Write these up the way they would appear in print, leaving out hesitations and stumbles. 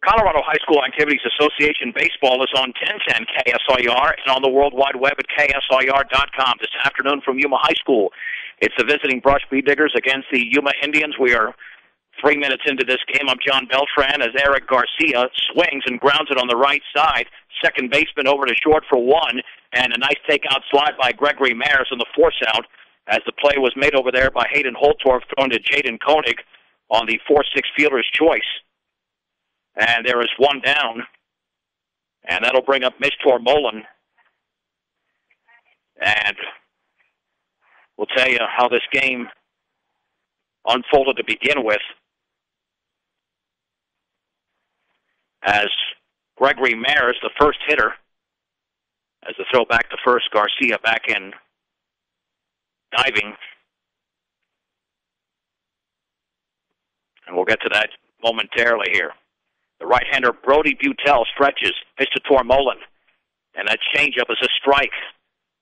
Colorado High School Activities Association Baseball is on 1010 KSIR and on the World Wide Web at KSIR.com. This afternoon from Yuma High School, it's the visiting Brush Bee Diggers against the Yuma Indians. We are 3 minutes into this game. I'm John Beltran as Eric Garcia swings and grounds it on the right side. Second baseman over to short for one, and a nice takeout slide by Gregory Maris on the force out as the play was made over there by Hayden Holtorf, thrown to Jaden Koenig on the 4-6 fielder's choice. And there is one down, and that'll bring up Mitch Tormolen. And we'll tell you how this game unfolded to begin with, as Gregory Maris, the first hitter, as the throw back to first, Garcia back in diving. And we'll get to that momentarily here. The right-hander Brody Butel stretches, pitch to Tormolen, and that changeup is a strike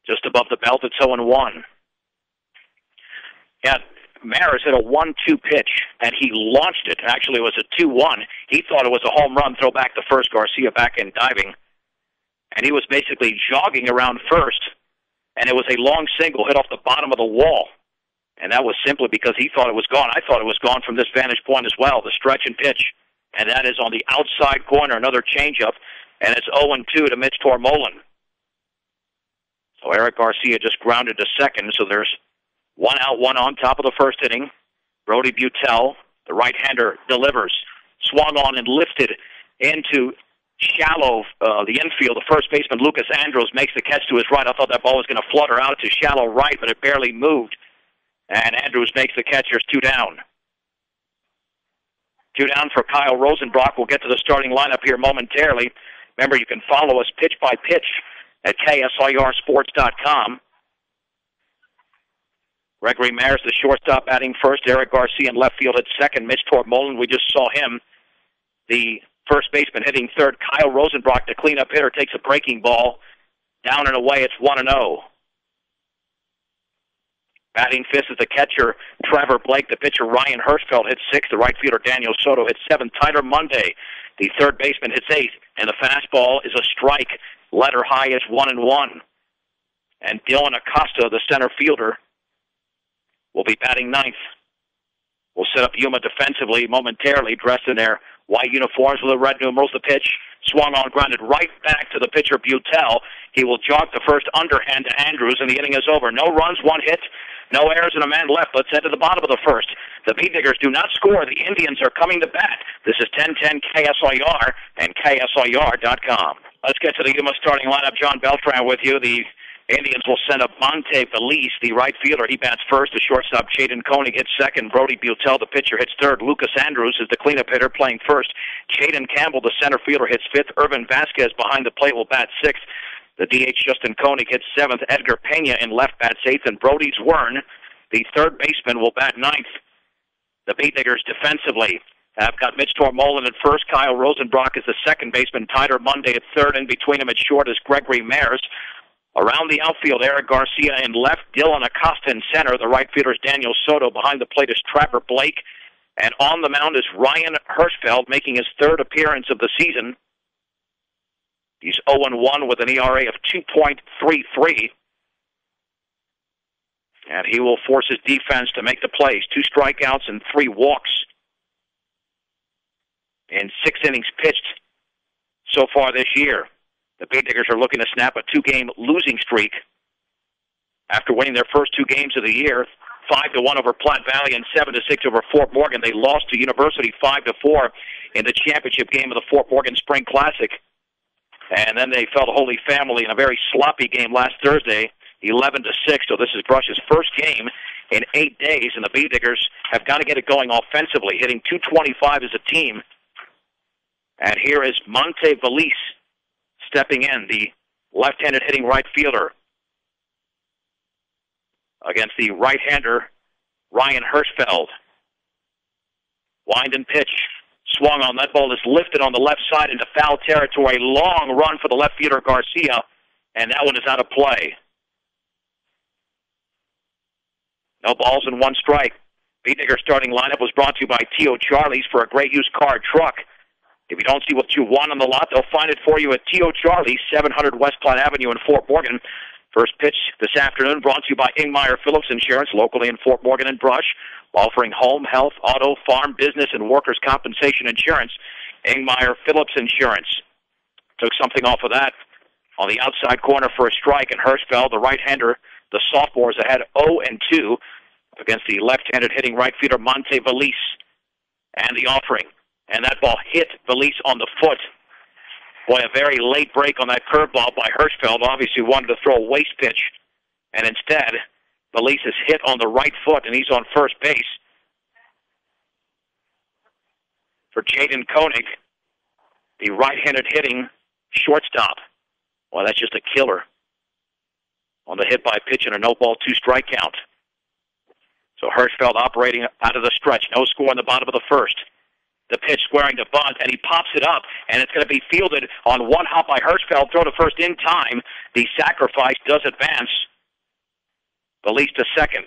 just above the belt. It's 0-1. Yeah, Maris hit a 1-2 pitch, and he launched it. Actually, it was a 2-1. He thought it was a home run, throw back to first, Garcia back in diving. And he was basically jogging around first, and it was a long single hit off the bottom of the wall. And that was simply because he thought it was gone. I thought it was gone from this vantage point as well, the stretch and pitch. And that is on the outside corner, another changeup, and it's 0-2 to Mitch Tormolen. So Eric Garcia just grounded to second, so there's one out, one on, top of the first inning. Brody Butel, the right-hander, delivers. Swung on and lifted into shallow, the infield. The first baseman, Lucas Andros, makes the catch to his right. I thought that ball was going to flutter out to shallow right, but it barely moved. And Andrews makes the catch. There's two down. Two down for Kyle Rosenbrock. We'll get to the starting lineup here momentarily. Remember, you can follow us pitch by pitch at KSIRsports.com. Gregory Maris, the shortstop, batting first. Eric Garcia in left field at second. Mitch Tormolen, we just saw him. The first baseman hitting third. Kyle Rosenbrock, the cleanup hitter, takes a breaking ball. Down and away, it's 1-0. Batting fifth is the catcher, Trevor Blake. The pitcher, Ryan Hirschfeld, hits sixth. The right fielder, Daniel Soto, hits seventh. Tyler Monday, the third baseman, hits eighth. And the fastball is a strike. Letter high is 1-1. And Dylan Acosta, the center fielder, will be batting ninth. We'll set up Yuma defensively momentarily, dressed in their white uniforms with the red numerals. The pitch swung on, grounded right back to the pitcher, Butel. He will jog the first underhand to Andrews, and the inning is over. No runs, one hit, no errors, and a man left. Let's head to the bottom of the first. The Bee Diggers do not score. The Indians are coming to bat. This is 1010 KSIR and KSIR.com. Let's get to the Yuma starting lineup. John Beltran with you. The Indians will send up Monte Feliz, the right fielder. He bats first. The shortstop, Jaden Koenig, hits second. Brody Butel, the pitcher, hits third. Lucas Andrews is the cleanup hitter, playing first. Jaden Campbell, the center fielder, hits fifth. Irvin Vasquez behind the plate will bat sixth. The DH, Justin Koenig, hits seventh. Edgar Pena in left bats eighth. And Brody Zwern, the third baseman, will bat ninth. The Bee Diggers defensively have got Mitch Tormolen at first. Kyle Rosenbrock is the second baseman. Tyler Monday at third. And between him at short is Gregory Maris. Around the outfield, Eric Garcia in left, Dylan Acosta in center. The right fielder is Daniel Soto. Behind the plate is Trevor Blake. And on the mound is Ryan Hirschfeld, making his third appearance of the season. He's 0-1 with an ERA of 2.33. And he will force his defense to make the plays. 2 strikeouts and 3 walks in 6 innings pitched so far this year. The Bee Diggers are looking to snap a 2-game losing streak after winning their first 2 games of the year, 5-1 over Platte Valley and 7-6 over Fort Morgan. They lost to University 5-4 in the championship game of the Fort Morgan Spring Classic. And then they fell to Holy Family in a very sloppy game last Thursday, 11-6. So this is Brush's first game in 8 days, and the Bee Diggers have got to get it going offensively, hitting .225 as a team. And here is Monte Feliz stepping in, the left-handed hitting right fielder, against the right-hander, Ryan Hirschfeld. Wind and pitch. Swung on. That ball is lifted on the left side into foul territory. Long run for the left fielder, Garcia, and that one is out of play. No balls and 1 strike. Bee Digger starting lineup was brought to you by T.O. Charlie's for a great used car truck. If you don't see what you want on the lot, they'll find it for you at T.O. Charlie, 700 West Platte Avenue in Fort Morgan. First pitch this afternoon brought to you by Ingmeyer Phillips Insurance, locally in Fort Morgan and Brush, offering home, health, auto, farm, business, and workers' compensation insurance. Ingmeyer Phillips Insurance took something off of that on the outside corner for a strike, and Hirschfeld, the right-hander, the sophomore, is ahead 0-2 against the left-handed hitting right fielder Monte Valise. And the offering. And that ball hit Valise on the foot. Boy, a very late break on that curveball by Hirschfeld. Obviously wanted to throw a waste pitch. And instead, Valise is hit on the right foot, and he's on first base. For Jaden Koenig, the right-handed hitting shortstop. Well, that's just a killer on the hit by pitch and a no-ball, two-strike count. So Hirschfeld operating out of the stretch. No score in the bottom of the first. The pitch squaring to bunt, and he pops it up, and it's going to be fielded on one hop by Hirschfeld. Throw to first in time. The sacrifice does advance. Valise to second.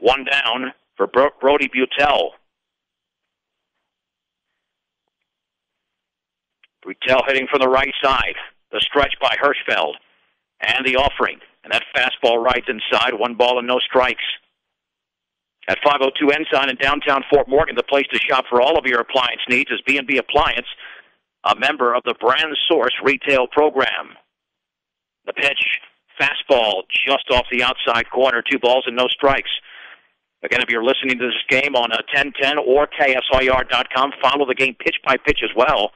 One down for Brody Butel. Butel hitting from the right side. The stretch by Hirschfeld. And the offering. And that fastball rides inside. 1 ball and no strikes. At 502 Ensign in downtown Fort Morgan, the place to shop for all of your appliance needs is B&B Appliance, a member of the Brand Source retail program. The pitch, fastball just off the outside corner. 2 balls and no strikes. Again, if you're listening to this game on 1010 or KSIR.com, follow the game pitch by pitch as well.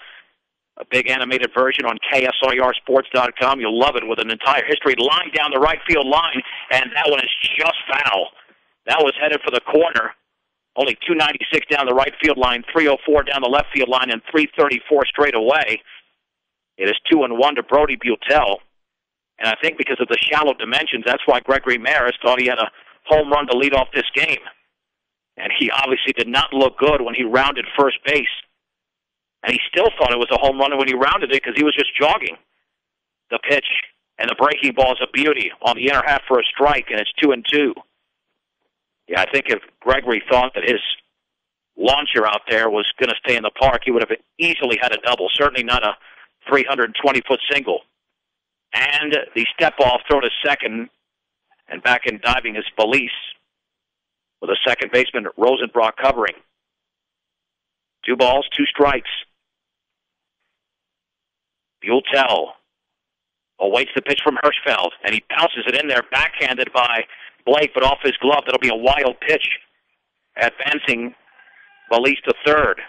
A big animated version on KSIRsports.com. You'll love it, with an entire history line down the right field line, and that one is just foul. That was headed for the corner. Only 296 down the right field line, 304 down the left field line, and 334 straight away. It is 2-1 to Brody Butel. And I think because of the shallow dimensions, that's why Gregory Maris thought he had a home run to lead off this game. And he obviously did not look good when he rounded first base. And he still thought it was a home run when he rounded it because he was just jogging. The pitch and the breaking ball is a beauty on the inner half for a strike, and it's 2-2. Yeah, I think if Gregory thought that his launcher out there was going to stay in the park, he would have easily had a double, certainly not a 320-foot single. And the step-off throw to second, and back in diving is Valise, with a second baseman Rosenbrock covering. 2 balls, 2 strikes. Butel awaits the pitch from Hirschfeld, and he pounces it in there, backhanded by Blake, but off his glove. That'll be a wild pitch, advancing Valise to third.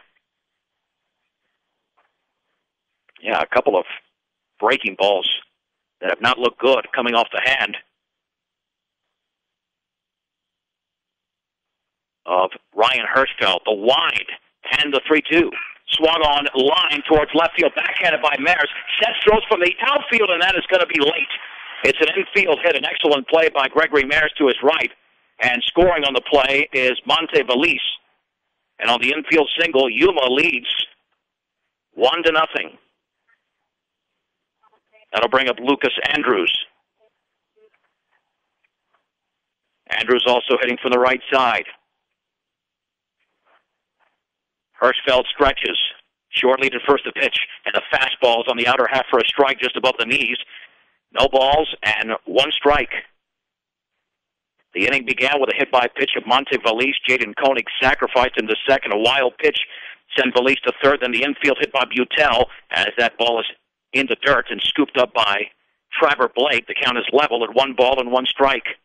Yeah, a couple of breaking balls that have not looked good coming off the hand of Ryan Hirschfeld. The wide and the 3-2. Swung on line towards left field, backhanded by Maris. Sets throws from the outfield, and that is going to be late. It's an infield hit, an excellent play by Gregory Maris to his right. And scoring on the play is Monte Valise. And on the infield single, Yuma leads 1-0. That'll bring up Lucas Andrews. Andrews also hitting from the right side. Hirschfeld stretches. Short lead at first to pitch, and the fastball is on the outer half for a strike just above the knees. No balls and 1 strike. The inning began with a hit by pitch of Monte Valise. Jaden Koenig sacrificed him to second. A wild pitch sent Valise to third. Then the infield hit by Butel as that ball is in the dirt and scooped up by Trevor Blake. The count is level at 1 ball and 1 strike.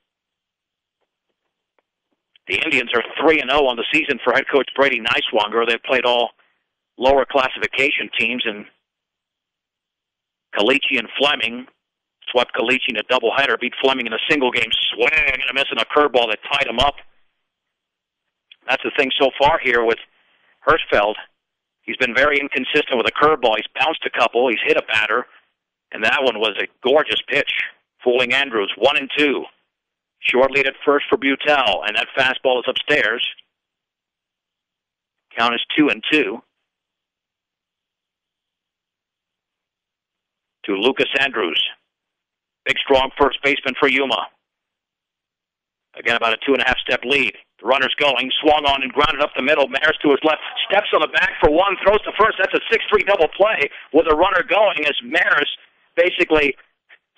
The Indians are 3-0 on the season for head coach Brady Neiswanger. They've played all lower classification teams, and Calicci and Fleming swept Calicci in a doubleheader, beat Fleming in a single game swing and a miss in a curveball that tied him up. That's the thing so far here with Hirschfeld. He's been very inconsistent with a curveball. He's bounced a couple, he's hit a batter, and that one was a gorgeous pitch, fooling Andrews. 1-2. Short lead at first for Butel, and that fastball is upstairs. Count is 2-2. To Lucas Andrews. Big, strong first baseman for Yuma. Again, about a 2.5-step lead. The runner's going, swung on and grounded up the middle. Maris to his left, steps on the back for one, throws to first. That's a 6-3 double play with a runner going as Maris basically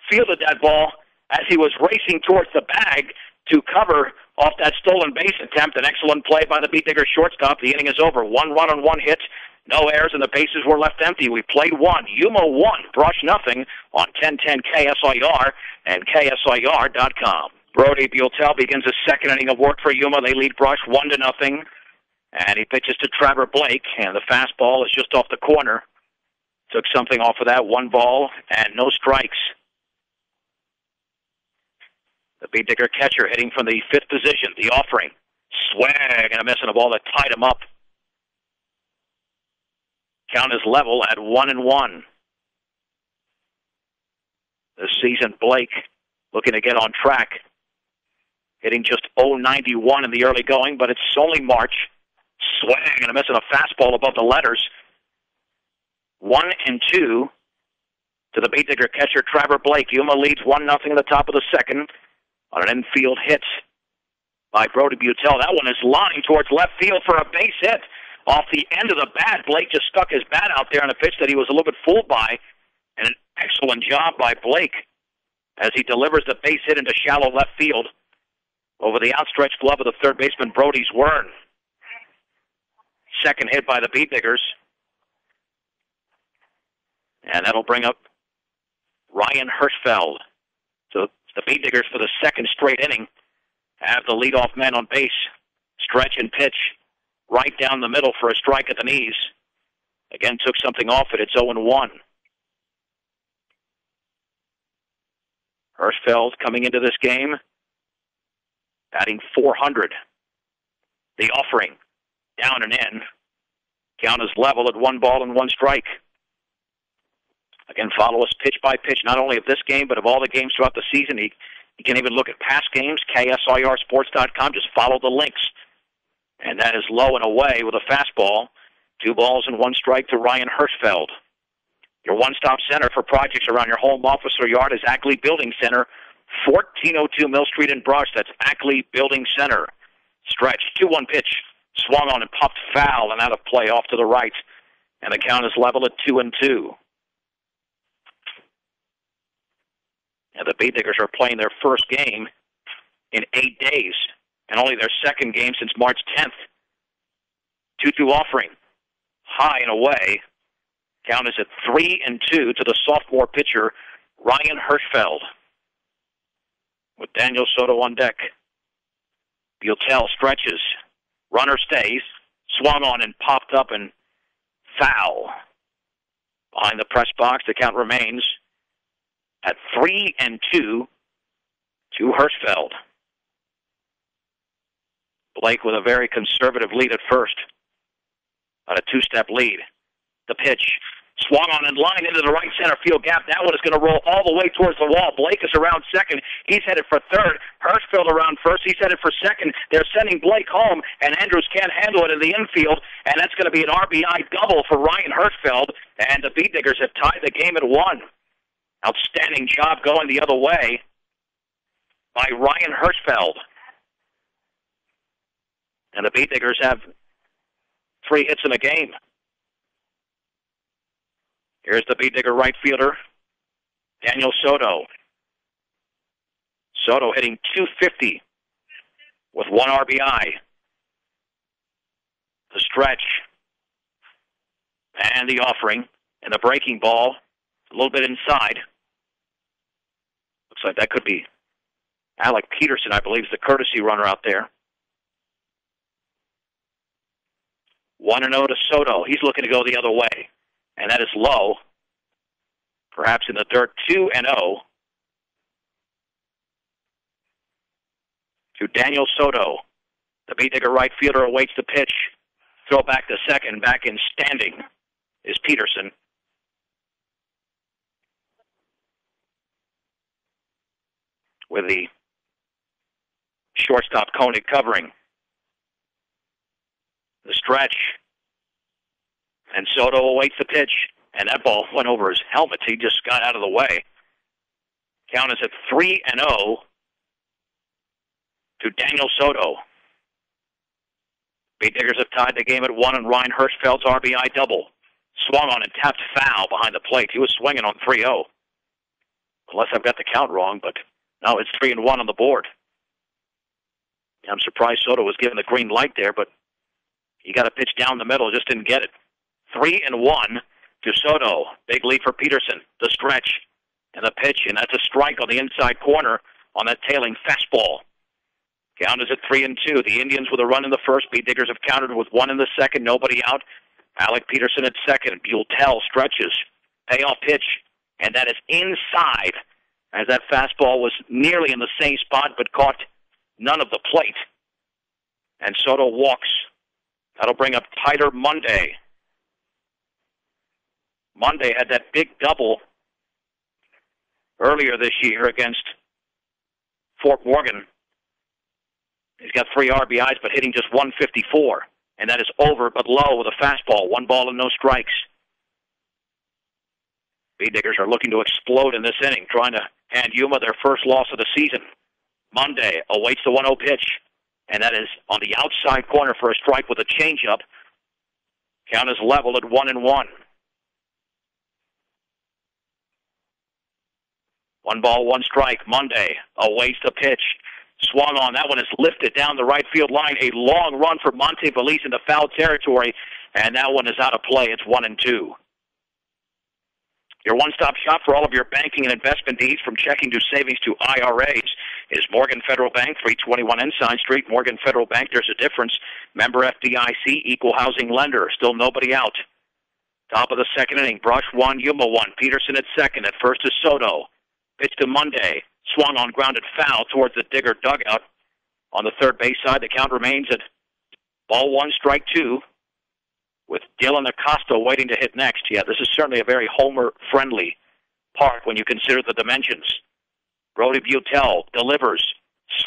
fielded that ball as he was racing towards the bag to cover off that stolen base attempt. An excellent play by the Beat Digger shortstop. The inning is over. 1 run on 1 hit. No errors, and the bases were left empty. We played 1. Yuma 1. Brush nothing on 1010 KSIR and KSIR.com. Brody Buell begins the second inning of work for Yuma. They lead Brush 1-0. And he pitches to Trevor Blake, and the fastball is just off the corner. Took something off of that. 1 ball and no strikes. The Beat Digger catcher hitting from the 5th position. The offering. Swag and a miss on a ball that tied him up. Count is level at 1-1. This season, Blake looking to get on track. Hitting just .091 in the early going, but it's only March. Swag and a miss on a fastball above the letters. 1-2 to the Beat Digger catcher, Trevor Blake. Yuma leads 1-0 in the top of the second on an infield hit by Brody Buell. That one is lined towards left field for a base hit. Off the end of the bat, Blake just stuck his bat out there on a pitch that he was a little bit fooled by. And an excellent job by Blake as he delivers the base hit into shallow left field over the outstretched glove of the third baseman, Brody Zwern. Second hit by the Beat Diggers. And that'll bring up Ryan Hirschfeld. So the Beat Diggers for the second straight inning have the leadoff man on base. Stretch and pitch right down the middle for a strike at the knees. Again, took something off it. It's 0-1. Hirschfeld coming into this game, batting .400. The offering, down and in. Count is level at 1 ball and 1 strike. Again, follow us pitch by pitch, not only of this game, but of all the games throughout the season. You can even look at past games, KSIRsports.com. Just follow the links. And that is low and away with a fastball. 2 balls and 1 strike to Ryan Hirschfeld. Your one-stop center for projects around your home, office, or yard is Ackley Building Center, 1402 Mill Street in Brush. That's Ackley Building Center. Stretch, 2-1 pitch. Swung on and popped foul and out of play off to the right. And the count is level at 2-2. And the Beat Diggers are playing their first game in 8 days, and only their second game since March 10th. 2-2 offering. High and away. Count is at 3-2 to the sophomore pitcher, Ryan Hirschfeld. With Daniel Soto on deck. Buell stretches. Runner stays. Swung on and popped up and foul. Behind the press box, the count remains at 3-2 to Hirschfeld. Blake with a very conservative lead at first. About a 2-step lead. The pitch. Swung on and lined into the right center field gap. That one is going to roll all the way towards the wall. Blake is around second. He's headed for third. Hirschfeld around first. He's headed for second. They're sending Blake home, and Andrews can't handle it in the infield, and that's going to be an RBI double for Ryan Hirschfeld, and the Beat Diggers have tied the game at 1. Outstanding job going the other way by Ryan Hirschfeld. And the Beat Diggers have 3 hits in a game. Here's the Beat Digger right fielder, Daniel Soto. Soto hitting .250 with 1 RBI. The stretch and the offering and the breaking ball a little bit inside. Looks like that could be Alec Peterson, I believe, is the courtesy runner out there. 1-0 to Soto. He's looking to go the other way. And that is low. Perhaps in the dirt, 2-0 to Daniel Soto. The Beat Digger right fielder awaits the pitch. Throw back to second. Back in standing is Peterson. With the shortstop Koenig covering. The stretch. And Soto awaits the pitch, and that ball went over his helmet. He just got out of the way. Count is at 3-0 to Daniel Soto. Beat Diggers have tied the game at 1 and Ryan Hirschfeld's RBI double. Swung on and tapped foul behind the plate. He was swinging on 3-0. Unless I've got the count wrong, but no, it's 3-1 on the board. I'm surprised Soto was given the green light there, but he got a pitch down the middle, just didn't get it. 3-1 to Soto. Big lead for Peterson. The stretch and the pitch, and that's a strike on the inside corner on that tailing fastball. Count is at 3-2. The Indians with a run in the first. Beat Diggers have countered with 1 in the second. Nobody out. Alec Peterson at second. Buell stretches. Payoff pitch, and that is inside, as that fastball was nearly in the same spot but caught none of the plate. And Soto walks. That'll bring up Tyler Monday. Monday had that big double earlier this year against Fort Morgan. He's got 3 RBIs, but hitting just 154. And that is over but low with a fastball. 1 ball and no strikes. Beat Diggers are looking to explode in this inning, trying to hand Yuma their first loss of the season. Monday awaits the 1-0 pitch, and that is on the outside corner for a strike with a changeup. Count is level at 1-1. 1 ball, 1 strike. Monday awaits the pitch. Swung on. That one is lifted down the right field line. A long run for Monte Feliz into foul territory, and that one is out of play. It's 1-2. Your one-stop shop for all of your banking and investment needs, from checking to savings to IRAs, is Morgan Federal Bank, 321 Ensign Street. Morgan Federal Bank, there's a difference. Member FDIC, equal housing lender. Still nobody out. Top of the second inning. Brush 1, Yuma 1. Peterson at second. At first is Soto. Pitch to Monday. Swung on, grounded foul towards the Digger dugout. On the third base side, the count remains at ball 1, strike 2, with Dylan Acosta waiting to hit next. Yeah, this is certainly a very homer-friendly park when you consider the dimensions. Brody Butel delivers.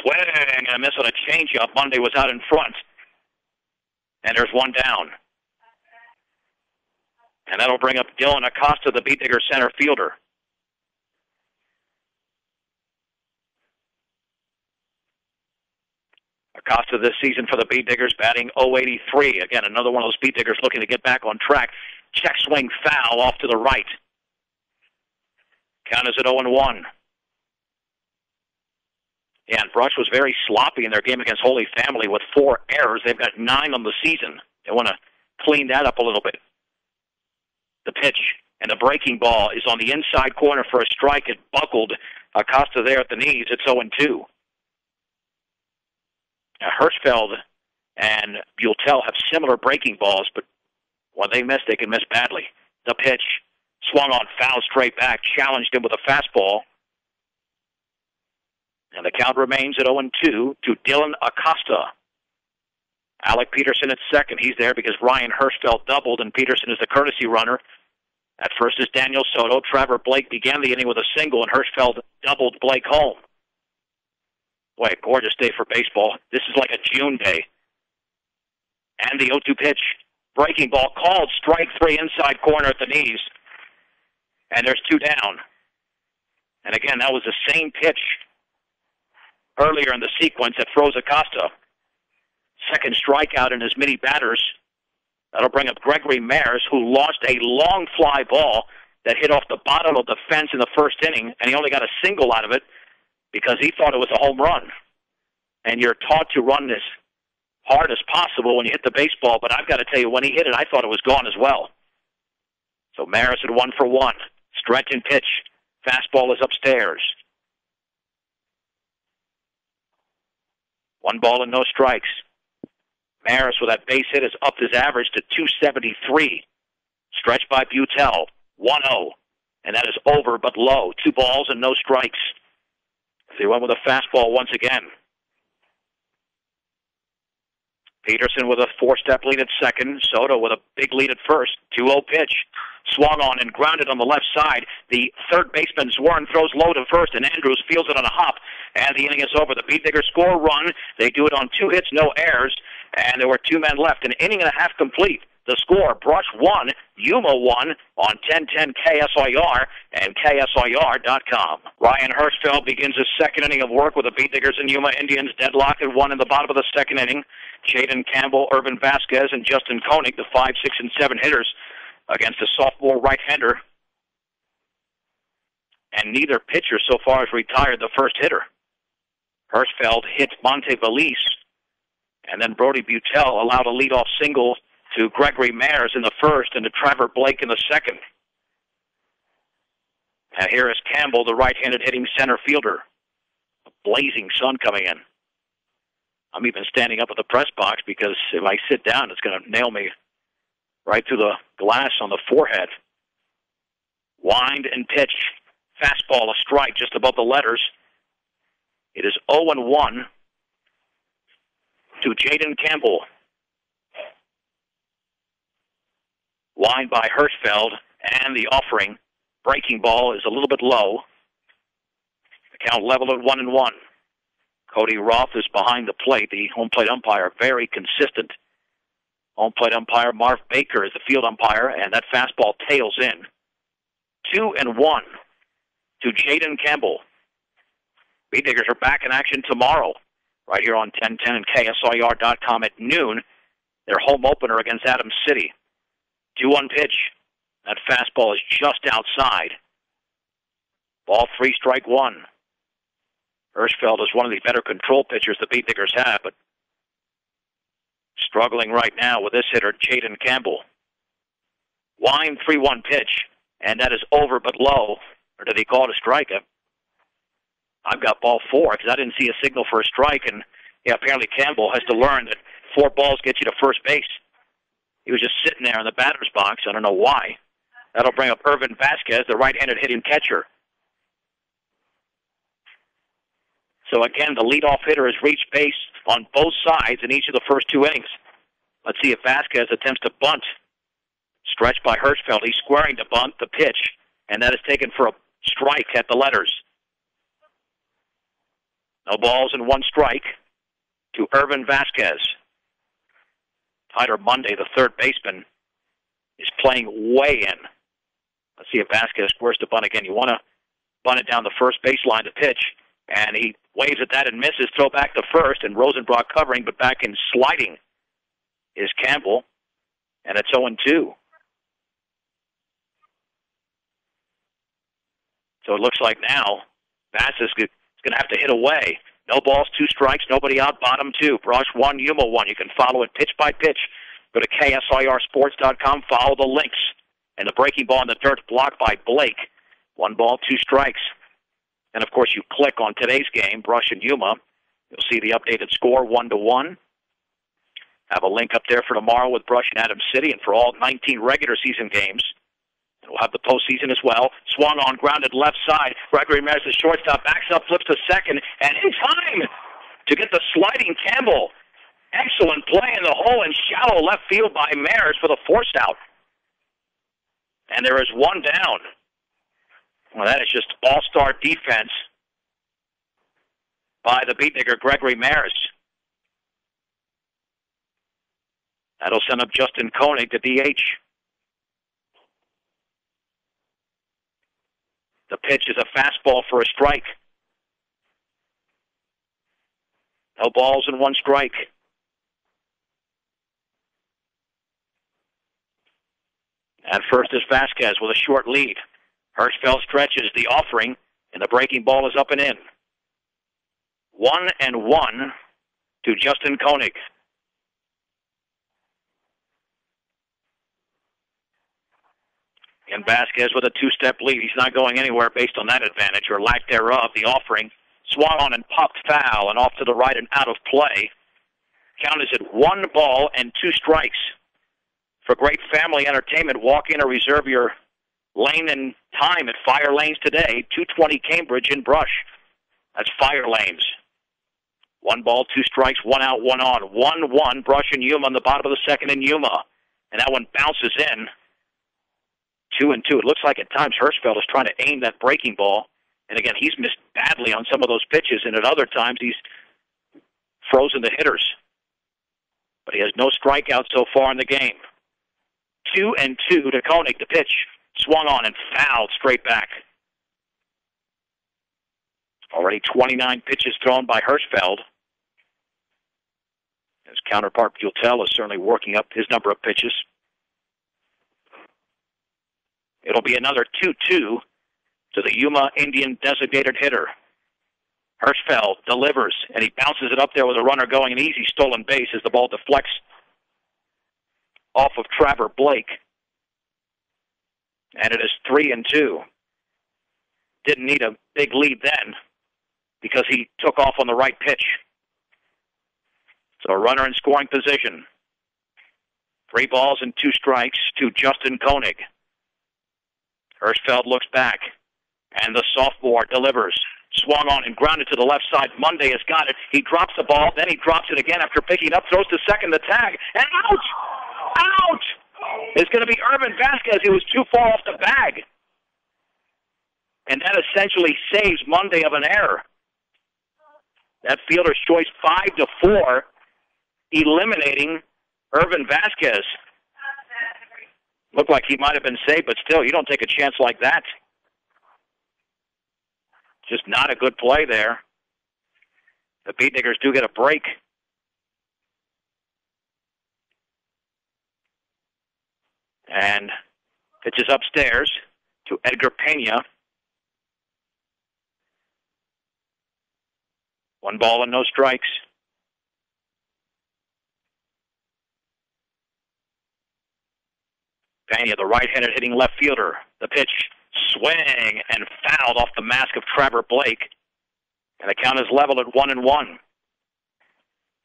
Swing and a miss on a changeup. Monday was out in front. And there's 1 down. And that'll bring up Dylan Acosta, the Beat Digger center fielder. Acosta this season for the Beat Diggers batting .083. Again, another one of those Beat Diggers looking to get back on track. Check swing foul off to the right. Count is at 0-1. Yeah, and Brush was very sloppy in their game against Holy Family with 4 errors. They've got 9 on the season. They want to clean that up a little bit. The pitch and the breaking ball is on the inside corner for a strike. It buckled Acosta there at the knees. It's 0-2. Now, Hirschfeld and Buell have similar breaking balls, but when they miss, they can miss badly. The pitch, swung on, foul straight back, challenged him with a fastball. And the count remains at 0-2 to Dylan Acosta. Alec Peterson at second. He's there because Ryan Hirschfeld doubled, and Peterson is the courtesy runner. At first is Daniel Soto. Trevor Blake began the inning with a single, and Hirschfeld doubled Blake home. Boy, a gorgeous day for baseball. This is like a June day. And the 0-2 pitch. Breaking ball called. Strike 3 inside corner at the knees. And there's 2 down. And again, that was the same pitch earlier in the sequence that froze Acosta. Second strikeout in his mini batters. That'll bring up Gregory Mares, who launched a long fly ball that hit off the bottom of the fence in the first inning, and he only got a single out of it because he thought it was a home run. And you're taught to run as hard as possible when you hit the baseball, but I've got to tell you, when he hit it, I thought it was gone as well. So Maris at 1 for 1. Stretch and pitch. Fastball is upstairs. 1 ball and no strikes. Maris with that base hit has upped his average to 273. Stretch by Butel. 1-0. And that is over but low. 2 balls and no strikes. So he went with a fastball once again. Peterson with a 4-step lead at second. Soto with a big lead at first. 2-0 pitch. Swung on and grounded on the left side. The third baseman, Zwarn, throws low to first, and Andrews fields it on a hop. And the inning is over. The Beat Diggers score a run. They do it on 2 hits, no errors. And there were 2 men left. An inning and a half complete. The score, Brush 1, Yuma 1 on 1010 KSIR and KSIR.com. Ryan Hirschfeld begins his second inning of work with the Beat Diggers and Yuma Indians deadlocked at 1 in the bottom of the second inning. Jaden Campbell, Irvin Vasquez, and Justin Koenig, the 5, 6, and 7 hitters, against a sophomore right-hander. And neither pitcher so far has retired the first hitter. Hirschfeld hit Monte Valise, and then Brody Butel allowed a leadoff single to Gregory Mayers in the first and to Trevor Blake in the second. Now here is Campbell, the right-handed hitting center fielder. A blazing sun coming in. I'm even standing up at the press box because if I sit down, it's going to nail me right through the glass on the forehead. Wind and pitch. Fastball, a strike just above the letters. It is 0-1 to Jaden Campbell. Line by Hirschfeld, and the offering. Breaking ball is a little bit low. The count level at 1-1. Cody Roth is behind the plate. The home plate umpire, very consistent. Home plate umpire Marv Baker is the field umpire, and that fastball tails in. 2-1 to Jaden Campbell. Beat Diggers are back in action tomorrow, right here on 1010 and KSIR.com at noon. Their home opener against Adams City. 2-1 pitch. That fastball is just outside. Ball 3, strike 1. Hirschfeld is one of the better control pitchers the Beat Diggers have, but struggling right now with this hitter, Jaden Campbell. Line 3-1 pitch, and that is over but low. Or did he call it a strike? I've got ball 4 because I didn't see a signal for a strike, and yeah, apparently Campbell has to learn that 4 balls get you to first base. He was just sitting there in the batter's box. I don't know why. That'll bring up Irvin Vasquez, the right-handed hitting catcher. So again, the leadoff hitter has reached base on both sides in each of the first 2 innings. Let's see if Vasquez attempts to bunt. Stretched by Hirschfeld. He's squaring to bunt, the pitch, and that is taken for a strike at the letters. No balls and 1 strike to Irvin Vasquez. Tyler Monday, the third baseman, is playing way in. Let's see if Vasquez squares to bunt again. You want to bunt it down the first baseline to pitch, and he waves at that and misses. Throw back to first, and Rosenbrock covering, but back in sliding is Campbell, and it's 0-2. So it looks like now Vasquez is going to have to hit away. No balls, 2 strikes, nobody out, bottom 2. Brush 1, Yuma 1. You can follow it pitch by pitch. Go to KSIRsports.com, follow the links. And the breaking ball in the dirt blocked by Blake. 1 ball, 2 strikes. And, of course, you click on today's game, Brush and Yuma. You'll see the updated score, 1-1. Have a link up there for tomorrow with Brush and Adams City and for all 19 regular season games. We'll have the postseason as well. Swung on, grounded left side. Gregory Mayers, the shortstop, backs up, flips to second, and in time to get the sliding Campbell. Excellent play in the hole in shallow left field by Mayers for the force out. And there is 1 down. Well, that is just all-star defense by the Beat Digger, Gregory Mayers. That'll send up Justin Koenig to DH. The pitch is a fastball for a strike. No balls and 1 strike. At first is Vasquez with a short lead. Hirschfeld stretches the offering, and the breaking ball is up and in. 1-1 to Justin Koenig. And Vasquez with a 2-step lead. He's not going anywhere based on that advantage or lack thereof. The offering swung on and popped foul and off to the right and out of play. Count is at 1 ball and 2 strikes. For great family entertainment, walk in or reserve your lane and time at Fire Lanes today. 220 Cambridge in Brush. That's Fire Lanes. 1 ball, 2 strikes, 1 out, 1 on. 1-1, Brush and Yuma on the bottom of the second in Yuma. And that one bounces in. 2-2. It looks like at times Hirschfeld is trying to aim that breaking ball. And again, he's missed badly on some of those pitches, and at other times he's frozen the hitters. But he has no strikeouts so far in the game. 2-2 to Koenig. The pitch swung on and fouled straight back. Already 29 pitches thrown by Hirschfeld. His counterpart, Butel, is certainly working up his number of pitches. It'll be another 2-2 to the Yuma Indian designated hitter. Hirschfeld delivers, and he bounces it up there with a runner going, an easy stolen base as the ball deflects off of Trevor Blake. And it is 3-2. Didn't need a big lead then because he took off on the right pitch. So a runner in scoring position. 3 balls and 2 strikes to Justin Koenig. Hirschfeld looks back, and the sophomore delivers. Swung on and grounded to the left side. Monday has got it. He drops the ball, then he drops it again after picking up, throws to second, the tag, and out! Out! It's going to be Urban Vasquez. He was too far off the bag. And that essentially saves Monday of an error. That fielder's choice 5-4, eliminating Urban Vasquez. Looked like he might have been saved, but still, you don't take a chance like that. Just not a good play there. The Beatniggers do get a break. And pitches upstairs to Edgar Pena. 1 ball and no strikes. Pena, the right-handed hitting left fielder. The pitch, swing, and fouled off the mask of Trevor Blake. And the count is leveled at 1-1.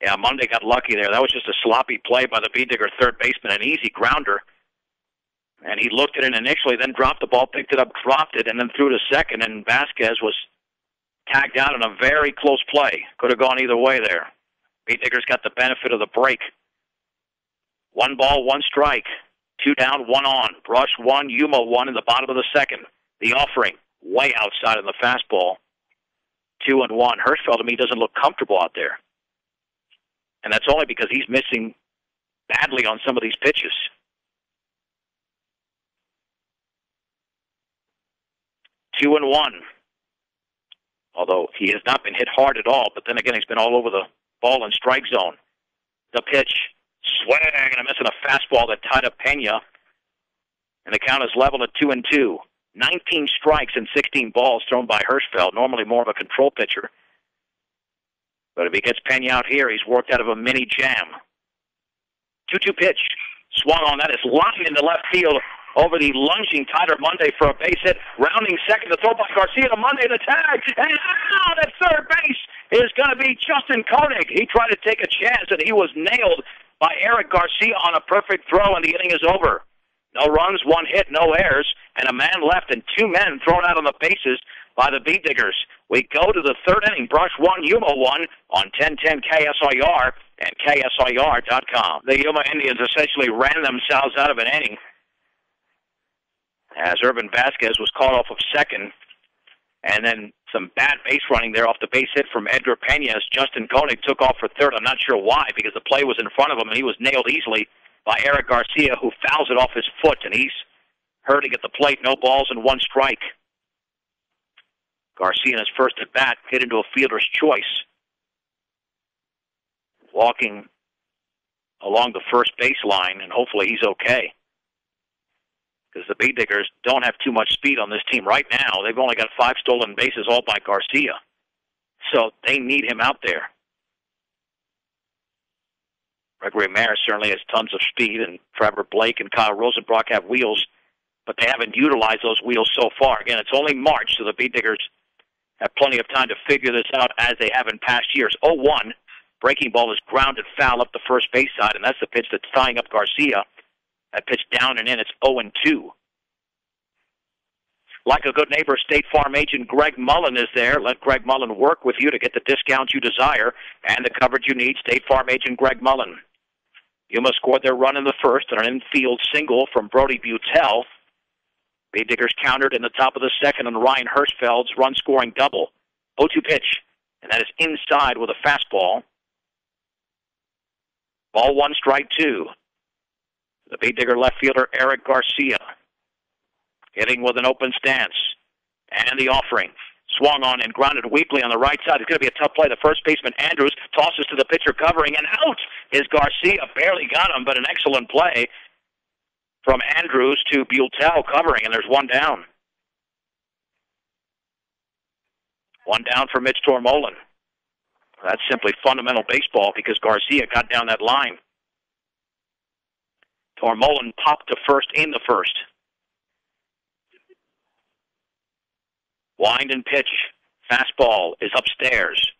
Yeah, Monday got lucky there. That was just a sloppy play by the Beatdigger third baseman, an easy grounder. And he looked at it initially, then dropped the ball, picked it up, dropped it, and then threw to second, and Vasquez was tagged out in a very close play. Could have gone either way there. Beatniggers got the benefit of the break. 1 ball, 1 strike. 2 down, 1 on. Brush 1, Yuma 1 in the bottom of the second. The offering, way outside of the fastball. 2-1. Hirschfeld, to me, doesn't look comfortable out there. And that's only because he's missing badly on some of these pitches. 2-1. Although he has not been hit hard at all, but then again, he's been all over the ball and strike zone. The pitch, swing, and I'm missing a fastball that tied up Pena. And the count is leveled at 2-2. 19 strikes and 16 balls thrown by Hirschfeld, normally more of a control pitcher. But if he gets Pena out here, he's worked out of a mini jam. 2-2 pitch. Swung on. That is lined into left field over the lunging Tyler Monday for a base hit. Rounding second to throw by Garcia to Monday to tag. And out at third base is going to be Justin Koenig. He tried to take a chance, and he was nailed by Eric Garcia on a perfect throw, and the inning is over. No runs, 1 hit, no errors, and a man left and 2 men thrown out on the bases by the Beatdiggers. We go to the third inning. Brush 1, Yuma 1 on 1010 KSIR and KSIR.com. The Yuma Indians essentially ran themselves out of an inning as Urban Vasquez was caught off of second, and then some bad base running there off the base hit from Edgar Pena as Justin Koenig took off for third. I'm not sure why, because the play was in front of him, and he was nailed easily by Eric Garcia, who fouls it off his foot, and he's hurting at the plate. No balls and 1 strike. Garcia in his first at bat hit into a fielder's choice, walking along the first baseline, and hopefully he's okay, because the Beatdiggers don't have too much speed on this team right now. They've only got 5 stolen bases, all by Garcia, so they need him out there. Gregory Maris certainly has tons of speed, and Trevor Blake and Kyle Rosenbrock have wheels, but they haven't utilized those wheels so far. Again, it's only March, so the Beatdiggers have plenty of time to figure this out as they have in past years. 0-1, breaking ball is grounded foul up the first base side, and that's the pitch that's tying up Garcia. That pitch down and in, it's 0-2. Like a good neighbor, State Farm agent Greg Mullen is there. Let Greg Mullen work with you to get the discounts you desire and the coverage you need. State Farm agent Greg Mullen. Yuma scored their run in the first on an infield single from Brody Butel. Beatdiggers countered in the top of the second on Ryan Hirschfeld's run-scoring double. 0-2 pitch, and that is inside with a fastball. Ball 1, strike 2. The Beat Digger left fielder, Eric Garcia, hitting with an open stance. And the offering. Swung on and grounded weakly on the right side. It's going to be a tough play. The first baseman, Andrews, tosses to the pitcher covering, and out is Garcia. Barely got him, but an excellent play from Andrews to Butel covering, and there's one down. One down for Mitch Tormolen. That's simply fundamental baseball because Garcia got down that line. Tormolen popped to first in the first. Wind and pitch. Fastball is upstairs.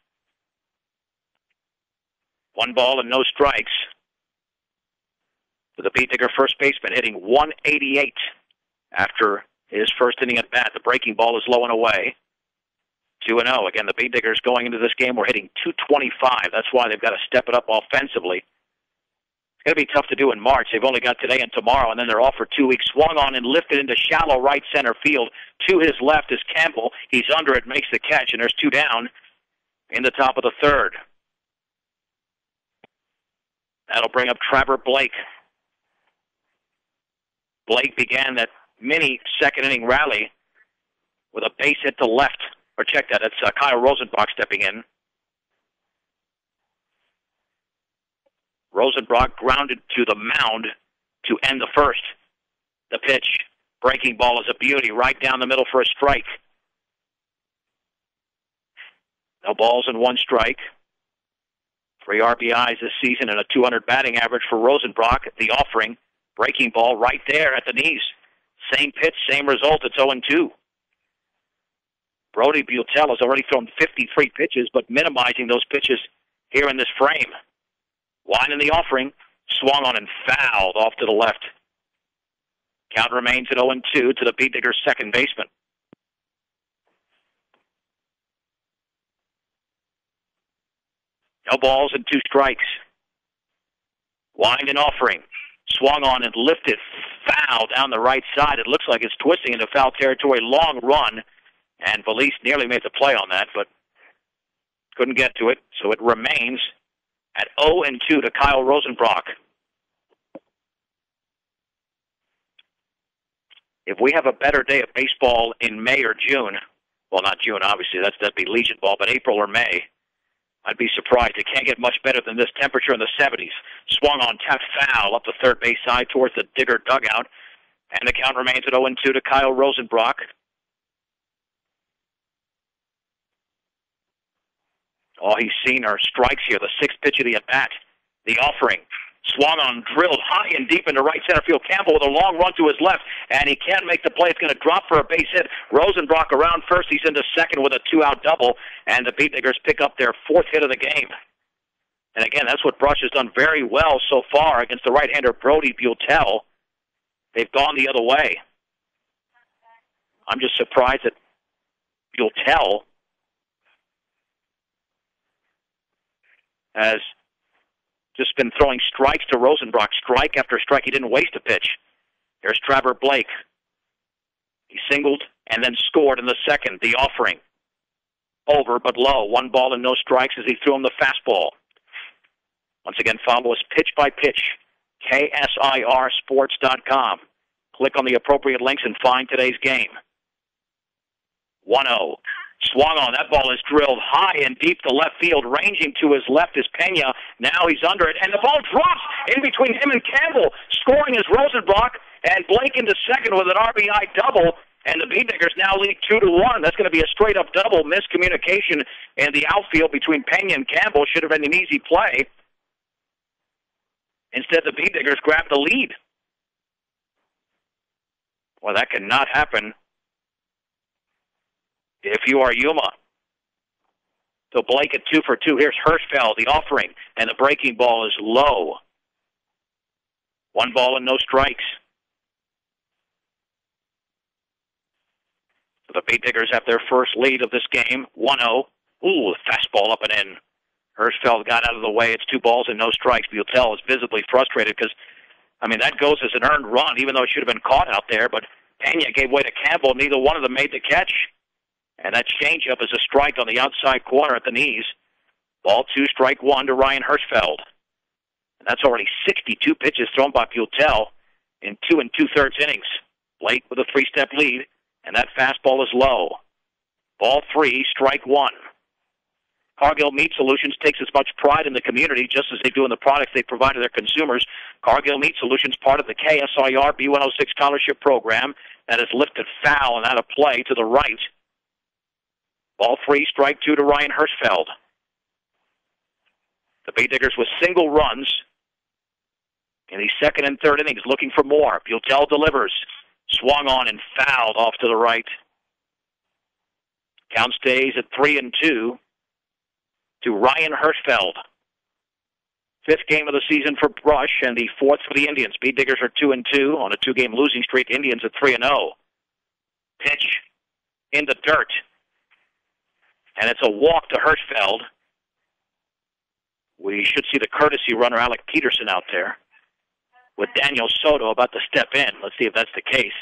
1 ball and no strikes. For the Beat Digger first baseman hitting 188 after his first inning at bat. The breaking ball is low and away. 2-0. Again, the Beat Diggers going into this game, we're hitting 225. That's why they've got to step it up offensively. It's going to be tough to do in March. They've only got today and tomorrow, and then they're off for 2 weeks. Swung on and lifted into shallow right center field. To his left is Campbell. He's under it, makes the catch, and there's 2 down in the top of the third. That'll bring up Trevor Blake. Blake began that mini second-inning rally with a base hit to left. Or check that, that's Kyle Rosenbach stepping in. Rosenbach grounded to the mound to end the first. The pitch, breaking ball is a beauty, right down the middle for a strike. No balls and 1 strike. 3 RBIs this season and a 200 batting average for Rosenbach. The offering, breaking ball right there at the knees. Same pitch, same result, it's 0-2. Brody Butel has already thrown 53 pitches, but minimizing those pitches here in this frame. Wine in the offering, swung on and fouled off to the left. Count remains at 0-2 to the Beat Diggers' second baseman. No balls and 2 strikes. Wine and offering, swung on and lifted, foul down the right side. It looks like it's twisting into foul territory. Long run, and Valise nearly made the play on that, but couldn't get to it, so it remains at 0-2 to Kyle Rosenbach. If we have a better day of baseball in May or June, well, not June, obviously, that'd be Legion ball, but April or May, I'd be surprised. It can't get much better than this temperature in the 70s. Swung on, tapped foul up the third base side towards the Digger dugout, and the count remains at 0-2 to Kyle Rosenbach. All he's seen are strikes here. The 6th pitch of the at-bat. The offering. Swung on, drilled high and deep into right center field. Campbell with a long run to his left, and he can't make the play. It's going to drop for a base hit. Rosenbach around first. He's into second with a 2-out double, and the Beat Diggers pick up their 4th hit of the game. And again, that's what Brush has done very well so far against the right-hander Brody Butel. They've gone the other way. I'm just surprised that Butel has just been throwing strikes to Rosenbach, strike after strike. He didn't waste a pitch. Here's Trevor Blake. He singled and then scored in the second. The offering. Over but low. 1 ball and no strikes as he threw him the fastball. Once again, follow us pitch by pitch. KSIRsports.com. Click on the appropriate links and find today's game. 1-0. Swung on. That ball is drilled high and deep to left field. Ranging to his left is Pena. Now he's under it. And the ball drops in between him and Campbell. Scoring is Rosenbach. And Blake into second with an RBI double. And the Beat Diggers now lead 2-1. That's going to be a straight-up double. Miscommunication in the outfield between Pena and Campbell. Should have been an easy play. Instead, the Beat Diggers grabbed the lead. Well, that cannot happen if you are Yuma. So Blake at 2 for 2. Here's Hirschfeld, the offering, and the breaking ball is low. 1 ball and no strikes. So the Beat Diggers have their first lead of this game, 1-0. Ooh, fastball up and in. Hirschfeld got out of the way. It's 2 balls and no strikes. Butel is visibly frustrated because, that goes as an earned run, even though it should have been caught out there. But Pena gave way to Campbell. Neither one of them made the catch. And that changeup is a strike on the outside corner at the knees. Ball 2, strike 1 to Ryan Hirschfeld. And that's already 62 pitches thrown by Butel. in 2 2/3 innings. Blake with a 3-step lead, and that fastball is low. Ball 3, strike 1. Cargill Meat Solutions takes as much pride in the community just as they do in the products they provide to their consumers. Cargill Meat Solutions, part of the KSIR B106 scholarship program, that is lifted foul and out of play to the right. Ball 3, strike 2 to Ryan Hirschfeld. The Bay Diggers with single runs in the second and third innings, looking for more. Butel delivers. Swung on and fouled off to the right. Count stays at 3-2 to Ryan Hirschfeld. 5th game of the season for Brush and the 4th for the Indians. Beat Diggers are 2-2 on a 2-game losing streak. Indians at 3-0. Pitch in the dirt. And it's a walk to Hirschfeld. We should see the courtesy runner, Alec Peterson, out there with Daniel Soto about to step in. Let's see if that's the case.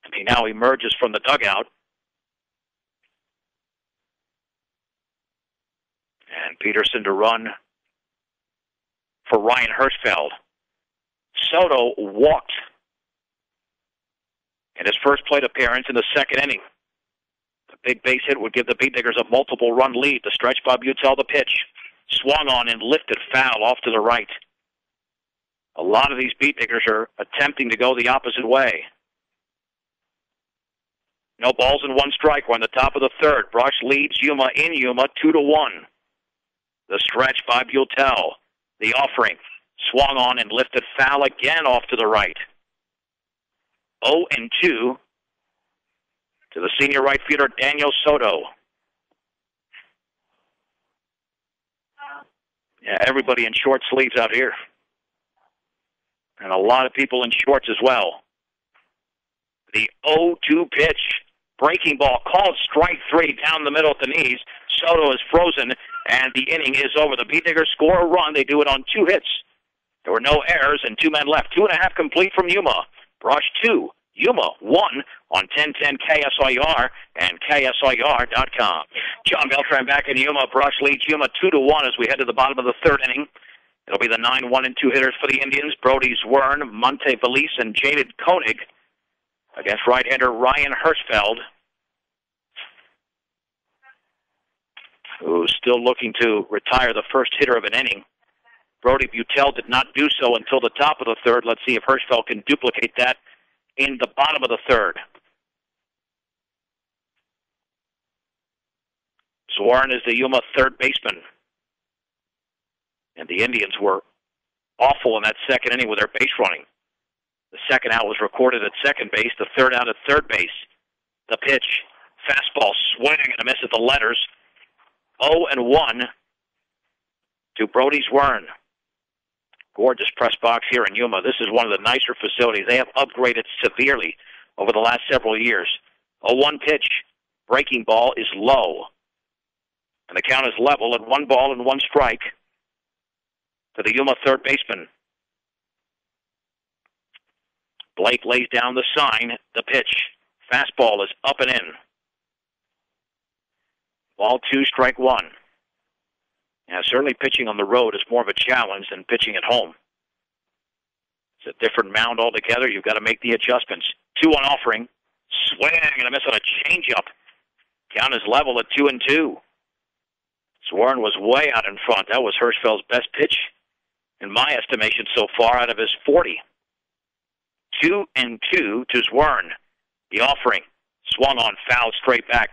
And he now emerges from the dugout. And Peterson to run for Ryan Hirschfeld. Soto walked in his first plate appearance in the second inning. The big base hit would give the Beat Diggers a multiple-run lead. The stretch by Butel, the pitch. Swung on and lifted foul off to the right. A lot of these Beat Diggers are attempting to go the opposite way. No balls and 1 strike. We're on the top of the third. Brush leads Yuma in Yuma 2-1. The stretch by Butel. The offering. Swung on and lifted foul again off to the right. 0-2 to the senior right fielder, Daniel Soto. Yeah, everybody in short sleeves out here. And a lot of people in shorts as well. The 0-2 pitch. Breaking ball called strike 3 down the middle at the knees. Soto is frozen, and the inning is over. The Beat Diggers score a run. They do it on 2 hits. There were no errors and 2 men left. 2.5 complete from Yuma. Brush 2, Yuma 1 on 1010 KSIR and KSIR.com. John Beltran back in Yuma. Brush leads Yuma 2-1 as we head to the bottom of the third inning. It'll be the 9-1-2 hitters for the Indians. Brody Zwern, Monte Valise, and Jaded Koenig against right-hander Ryan Hirschfeld, who's still looking to retire the first hitter of an inning. Brody Butel did not do so until the top of the third. Let's see if Hirschfeld can duplicate that in the bottom of the third. Zwern is the Yuma third baseman. And the Indians were awful in that second inning with their base running. The second out was recorded at second base, the third out at third base. The pitch, fastball, swing and a miss at the letters. 0-1 to Brody Zwern. Gorgeous press box here in Yuma. This is one of the nicer facilities. They have upgraded severely over the last several years. 0-1 pitch, breaking ball is low. And the count is level at 1 ball and 1 strike to the Yuma third baseman. Blake lays down the sign. The pitch. Fastball is up and in. Ball 2, strike 1. Now, certainly pitching on the road is more of a challenge than pitching at home. It's a different mound altogether. You've got to make the adjustments. 2-1 offering. Swing and a miss on a changeup. Count is level at 2-2. Zwern was way out in front. That was Hirschfeld's best pitch, in my estimation, so far out of his 40. 2-2 to Zwern. The offering. Swung on, foul straight back.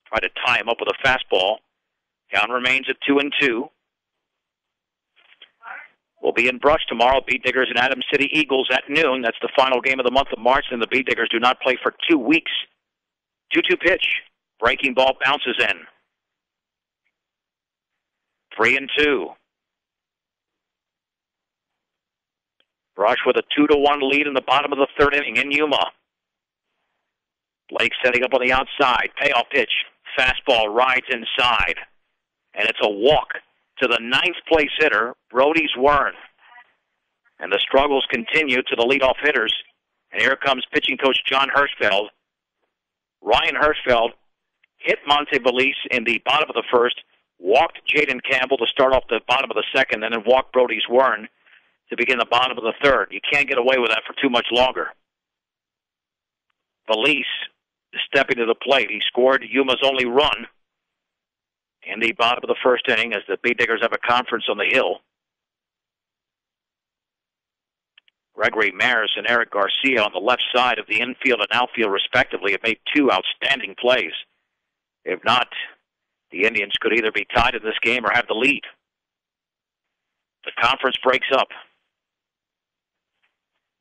Tried to tie him up with a fastball. Count remains at 2-2. We'll be in Brush tomorrow. Beat Diggers and Adams City Eagles at noon. That's the final game of the month of March, and the Beat Diggers do not play for 2 weeks. 2-2 pitch. Breaking ball bounces in. 3-2. Brush with a 2-1 lead in the bottom of the third inning in Yuma. Blake setting up on the outside. Payoff pitch. Fastball rides inside. And it's a walk to the 9th place hitter, Brody Zwern. And the struggles continue to the leadoff hitters. And here comes pitching coach John Hirschfeld. Ryan Hirschfeld hit Monte Valise in the bottom of the first, walked Jaden Campbell to start off the bottom of the second, and then walked Brody Zwern. to begin the bottom of the third. You can't get away with that for too much longer. Valise is stepping to the plate. He scored Yuma's only run in the bottom of the first inning as the B-Diggers have a conference on the hill. Gregory Maris and Eric Garcia on the left side of the infield and outfield respectively have made two outstanding plays. If not, the Indians could either be tied in this game or have the lead. The conference breaks up.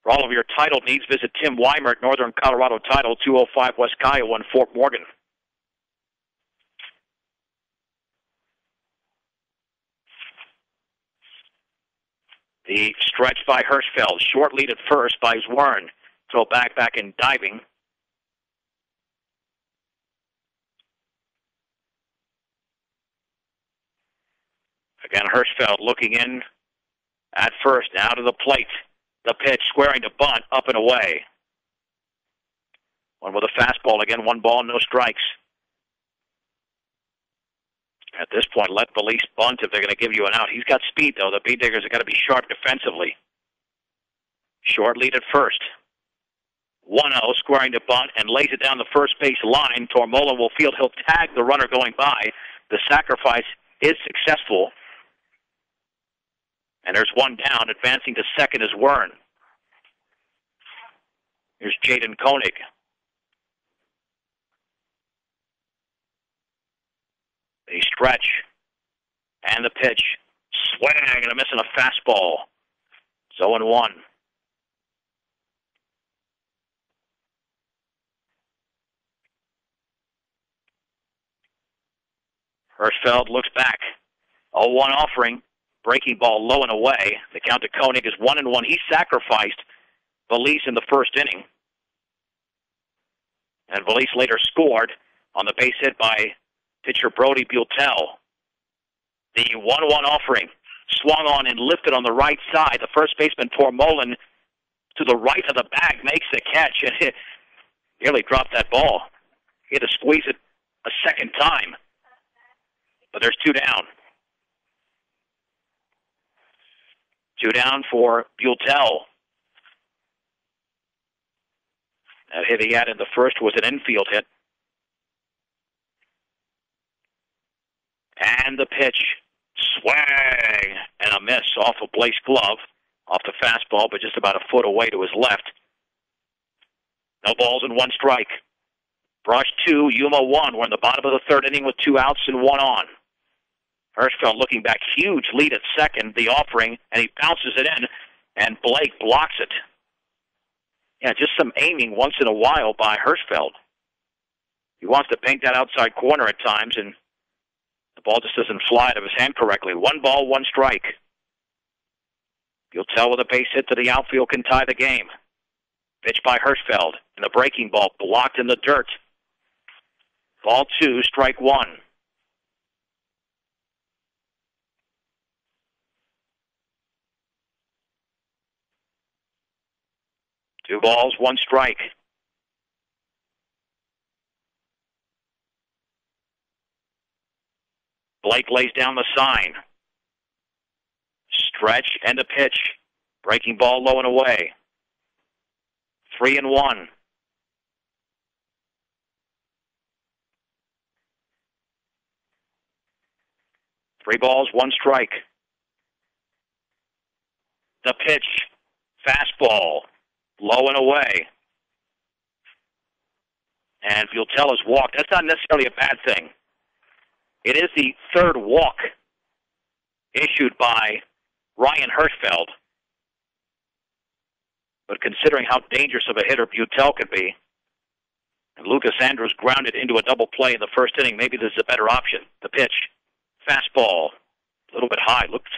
For all of your title needs, visit Tim Weimer at Northern Colorado Title, 205 West Kiowa in Fort Morgan. The stretch by Hirschfeld, short lead at first by Zwern. Throw back in diving. Again, Hirschfeld looking in at first, now to the plate. The pitch, squaring to bunt, up and away. One with a fastball again, 1 ball, no strikes. At this point, let Valise bunt if they're going to give you an out. He's got speed, though. The B-Diggers have got to be sharp defensively. Short lead at first. 1-0, squaring to bunt, and lays it down the first base line. Tormola will field. He'll tag the runner going by. The sacrifice is successful. And there's one down. Advancing to second is Wern. Here's Jaden Koenig. The stretch and the pitch. Swing and a miss on a fastball. 0-1. Hirschfeld looks back. 0-1 offering. Breaking ball low and away. The count to Koenig is 1-1. He sacrificed Valise in the first inning. And Valise later scored on the base hit by pitcher Brody Butel. The 1-1 offering swung on and lifted on the right side. The first baseman, Tormolen, to the right of the bag, makes the catch and nearly dropped that ball. He had to squeeze it a second time. But there's 2 down. 2 down for Butel. That hit he had in the first was an infield hit. And the pitch, swing, and a miss off of Blake's glove, off the fastball, but just about a foot away to his left. No balls and 1 strike. Brush 2, Yuma 1. We're in the bottom of the third inning with 2 outs and 1 on. Hirschfeld looking back, huge lead at second, the offering, and he bounces it in, and Blake blocks it. Yeah, just some aiming once in a while by Hirschfeld. He wants to paint that outside corner at times, and the ball just doesn't fly out of his hand correctly. 1 ball, 1 strike. You'll tell with a base hit to the outfield can tie the game. Pitch by Hirschfeld, and the breaking ball blocked in the dirt. Ball 2, strike 1. Two balls, 1 strike. Blake lays down the sign. Stretch and a pitch. Breaking ball low and away. 3-1. Three balls, 1 strike. The pitch, fastball, low and away. And Butel has walked. That's not necessarily a bad thing. It is the 3rd walk issued by Ryan Hirschfeld. But considering how dangerous of a hitter Butel could be, and Lucas Andrews grounded into a double play in the first inning, maybe this is a better option. The pitch, fastball, a little bit high. Looked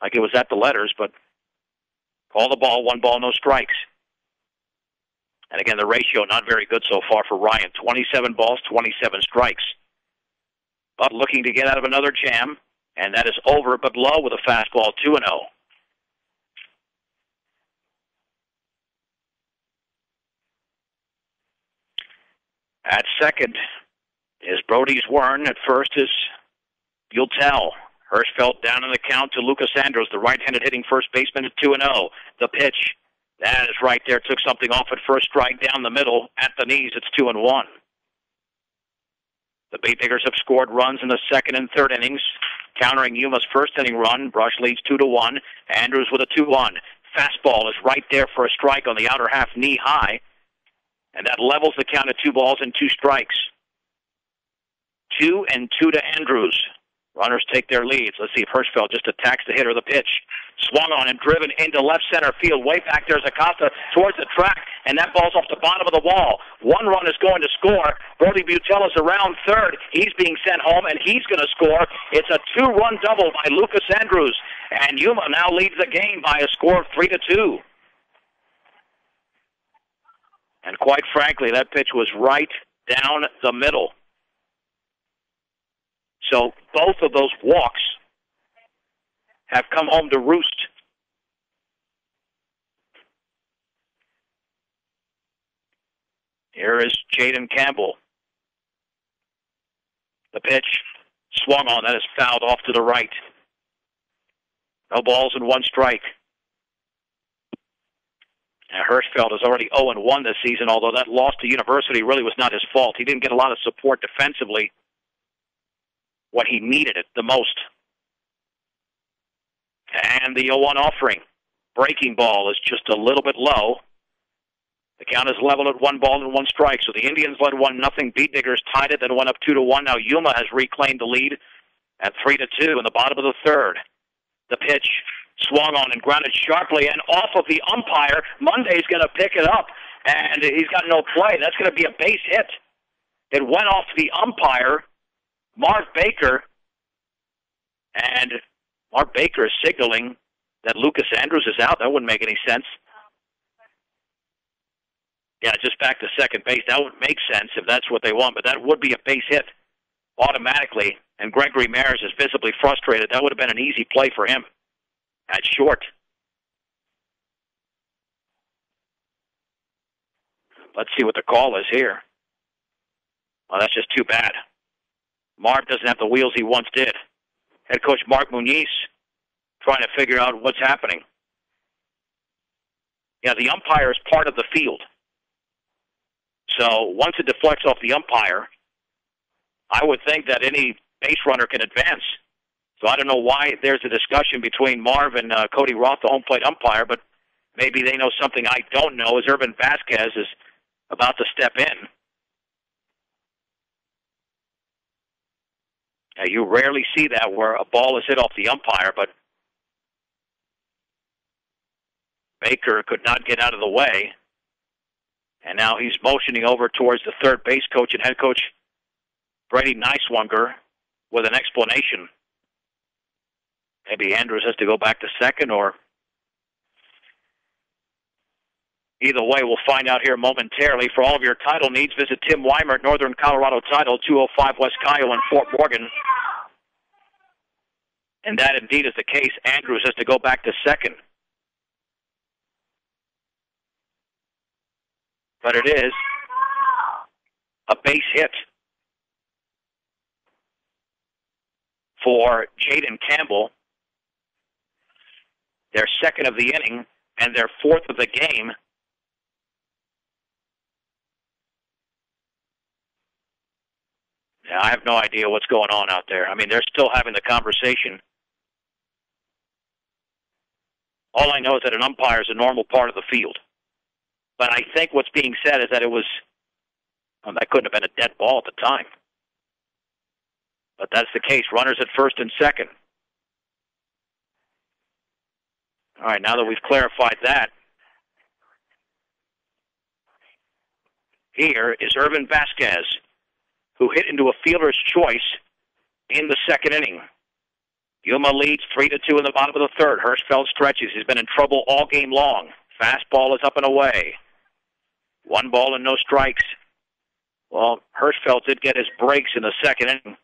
like it was at the letters, but call the ball, 1 ball, no strikes. And again, the ratio not very good so far for Ryan. 27 balls, 27 strikes. But looking to get out of another jam, and that is over but low with a fastball, 2-0. At second is Brody Zwern. At first is Butel. Hirschfeld down in the count to Lucas Andrews, the right-handed hitting first baseman at 2-0. The pitch, that is right there. Took something off at first strike down the middle. At the knees, it's 2-1. The Bay Diggers have scored runs in the second and third innings, countering Yuma's first inning run. Brush leads 2-1. Andrews with a 2-1. Fastball is right there for a strike on the outer half, knee high, and that levels the count at 2 balls and 2 strikes. 2-2 to Andrews. Runners take their leads. Let's see if Hirschfeld just attacks the hitter. The pitch swung on and driven into left center field. Way back there's Acosta towards the track, and that ball's off the bottom of the wall. 1 run is going to score. Brody Butell is around third. He's being sent home, and he's going to score. It's a 2-run double by Lucas Andrews, and Yuma now leads the game by a score of 3-2. And quite frankly, that pitch was right down the middle. So both of those walks have come home to roost. Here is Jaden Campbell. The pitch swung on. That is fouled off to the right. No balls and 1 strike. Now, Hirschfeld is already 0-1 this season, although that loss to University really was not his fault. He didn't get a lot of support defensively when he needed it the most. And the 0-1 offering. Breaking ball is just a little bit low. The count is level at 1 ball and 1 strike. So the Indians led 1-0. Beat Diggers tied it, then went up 2-1. Now Yuma has reclaimed the lead at 3-2 in the bottom of the third. The pitch swung on and grounded sharply and off of the umpire. Monday's going to pick it up, and he's got no play. That's going to be a base hit. It went off the umpire, Marv Baker, and Marv Baker is signaling that Lucas Andrews is out. That wouldn't make any sense. Yeah, just back to second base. That would make sense if that's what they want, but that would be a base hit automatically, and Gregory Mares is visibly frustrated. That would have been an easy play for him at short. Let's see what the call is here. Well, that's just too bad. Marv doesn't have the wheels he once did. Head coach Mark Muniz trying to figure out what's happening. Yeah, the umpire is part of the field. So once it deflects off the umpire, I would think that any base runner can advance. So I don't know why there's a discussion between Marv and Cody Roth, the home plate umpire, but maybe they know something I don't know, as Urban Vasquez is about to step in. Now, you rarely see that where a ball is hit off the umpire, but Baker could not get out of the way. And now he's motioning over towards the third base coach and head coach Brady Neiswanger with an explanation. Maybe Andrews has to go back to second, or either way, we'll find out here momentarily. For all of your title needs, visit Tim Weimer at Northern Colorado Title, 205 West Kyle in Fort Morgan. And that indeed is the case. Andrews has to go back to second. But it is a base hit for Jaden Campbell. Their second of the inning and their fourth of the game. Yeah, I have no idea what's going on out there. I mean, they're still having the conversation. All I know is that an umpire is a normal part of the field. But I think what's being said is that it was, that couldn't have been a dead ball at the time. But that's the case. Runners at first and second. All right, now that we've clarified that, here is Urban Vasquez, who hit into a fielder's choice in the second inning. Yuma leads 3-2 in the bottom of the third. Hirschfeld stretches. He's been in trouble all game long. Fastball is up and away. 1 ball and no strikes. Well, Hirschfeld did get his breaks in the second inning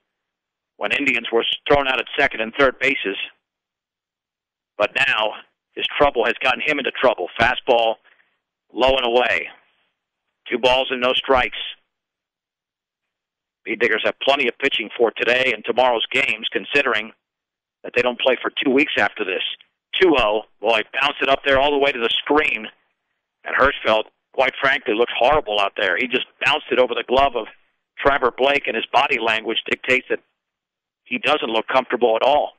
when Indians were thrown out at second and third bases. But now his trouble has gotten him into trouble. Fastball low and away. 2 balls and no strikes. The Diggers have plenty of pitching for today and tomorrow's games, considering that they don't play for 2 weeks after this. 2-0. Boy, bounced it up there all the way to the screen. And Hirschfeld, quite frankly, looks horrible out there. He just bounced it over the glove of Trevor Blake, and his body language dictates that he doesn't look comfortable at all.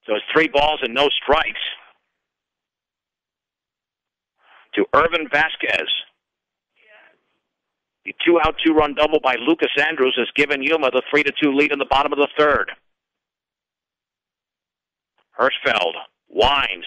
So it's 3 balls and no strikes to Irvin Vasquez. The 2-out, 2-run double by Lucas Andrews has given Yuma the 3-2 lead in the bottom of the third. Hirschfeld winds,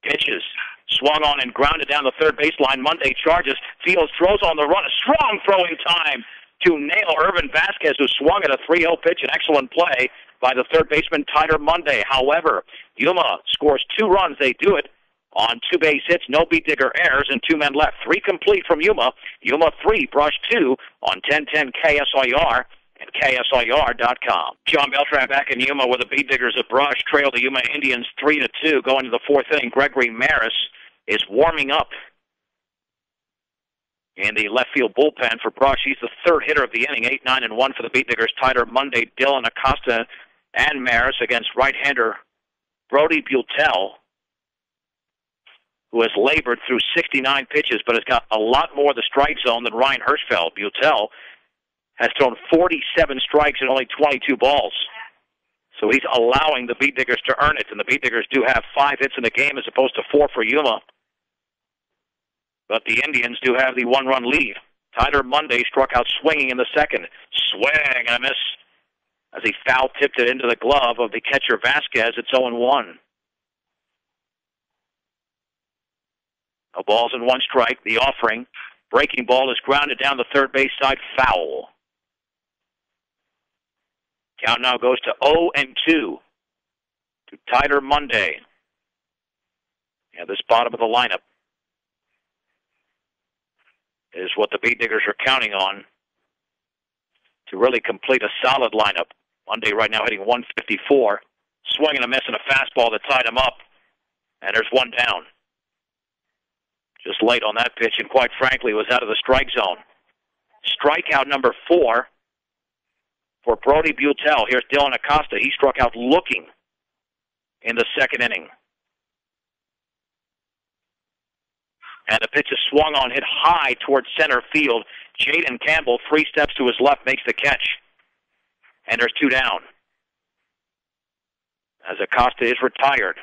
pitches, swung on and grounded down the third baseline. Monday charges. Fields throws on the run. A strong throwing time to nail Irvin Vasquez, who swung at a 3-0 pitch. An excellent play by the third baseman, Tyler Monday. However, Yuma scores 2 runs. They do it on 2 base hits, no Beat-Digger errors, and 2 men left. 3 complete from Yuma. Yuma 3, Brush 2 on 1010 KSIR and KSIR.com. John Beltran back in Yuma with the Beat-Diggers at Brush trail the Yuma Indians 3-2 going to the 4th inning. Gregory Maris is warming up in the left field bullpen for Brush. He's the 3rd hitter of the inning, 8-9-1 for the Beat-Diggers. Tyler Monday, Dylan Acosta, and Maris against right-hander Brody Butel, who has labored through 69 pitches but has got a lot more of the strike zone than Ryan Hirschfeld. Butel has thrown 47 strikes and only 22 balls. So he's allowing the Beat-Diggers to earn it, and the Beat-Diggers do have 5 hits in the game as opposed to 4 for Yuma. But the Indians do have the 1-run lead. Tyler Monday struck out swinging in the second. Swing and a miss as he foul-tipped it into the glove of the catcher Vasquez. It's 0-1. No balls and 1 strike. The offering. Breaking ball is grounded down the third base side. Foul. Count now goes to 0-2 to Tyler Monday. And this bottom of the lineup is what the Beat-Diggers are counting on to really complete a solid lineup. Monday right now hitting 154. Swing and a miss and a fastball that tied him up. And there's 1 down. Just late on that pitch, and quite frankly, was out of the strike zone. Strikeout number 4 for Brody Butel. Here's Dylan Acosta. He struck out looking in the 2nd inning. And the pitch is swung on, hit high towards center field. Jaden Campbell, 3 steps to his left, makes the catch. And there's 2 down, as Acosta is retired.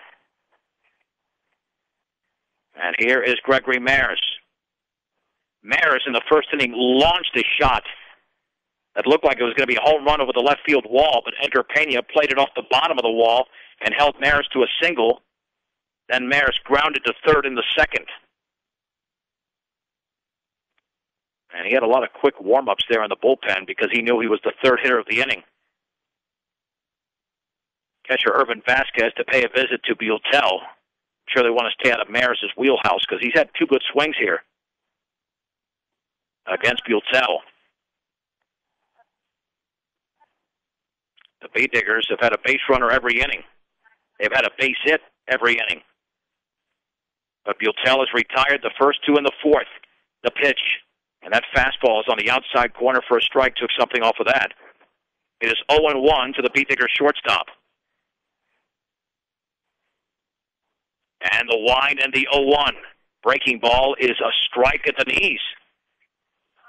And here is Gregory Maris. Maris in the 1st inning launched a shot that looked like it was going to be a home run over the left field wall, but Edgar Pena played it off the bottom of the wall and held Maris to a single. Then Maris grounded to 3rd in the 2nd. And he had a lot of quick warm-ups there in the bullpen because he knew he was the 3rd hitter of the inning. Catcher Irvin Vasquez to pay a visit to Butel. I'm sure they want to stay out of Maris' wheelhouse because he's had 2 good swings here against Butel. The Beat-Diggers have had a base runner every inning. They've had a base hit every inning. But Butel is retired the first 2 in the 4th. The pitch. And that fastball is on the outside corner for a strike. Took something off of that. It is 0-1 to the Beat-Diggers shortstop. And the wind and the 0-1. Breaking ball is a strike at the knees.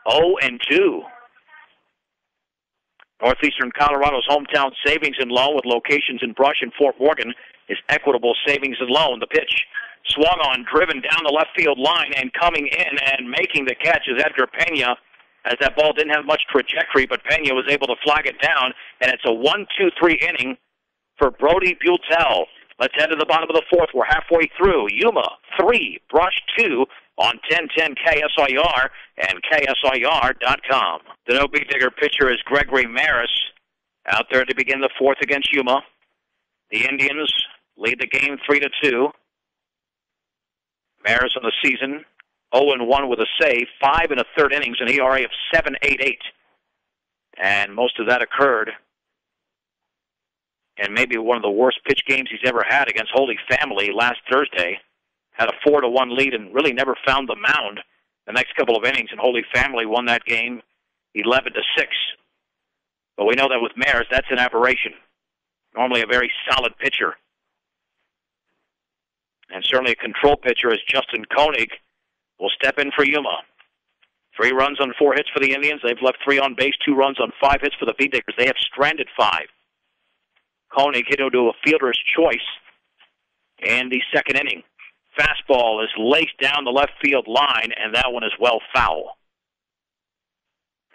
0-2. Northeastern Colorado's hometown savings and loan with locations in Brush and Fort Morgan is Equitable Savings and Loan. The pitch swung on, driven down the left field line, and coming in and making the catch is Edgar Pena, as that ball didn't have much trajectory, but Pena was able to flag it down, and it's a 1-2-3 inning for Brody Butel. Let's head to the bottom of the 4th. We're halfway through. Yuma 3, Brush 2 on 1010 KSIR and KSIR.com. The no Beat-Digger pitcher is Gregory Maris out there to begin the 4th against Yuma. The Indians lead the game 3-2. Maris on the season 0-1 with a save, 5 1/3 innings, an ERA of 7.88. And most of that occurred in maybe one of the worst pitch games he's ever had against Holy Family last Thursday. Had a 4-1 lead and really never found the mound the next couple of innings, and Holy Family won that game 11-6. But we know that with Maris, that's an aberration. Normally a very solid pitcher. And certainly a control pitcher as Justin Koenig will step in for Yuma. 3 runs on 4 hits for the Indians. They've left 3 on base, 2 runs on 5 hits for the Beatniks. They have stranded 5. Koenig hit into a fielder's choice in the second inning. Fastball is laced down the left field line, and that one is well foul.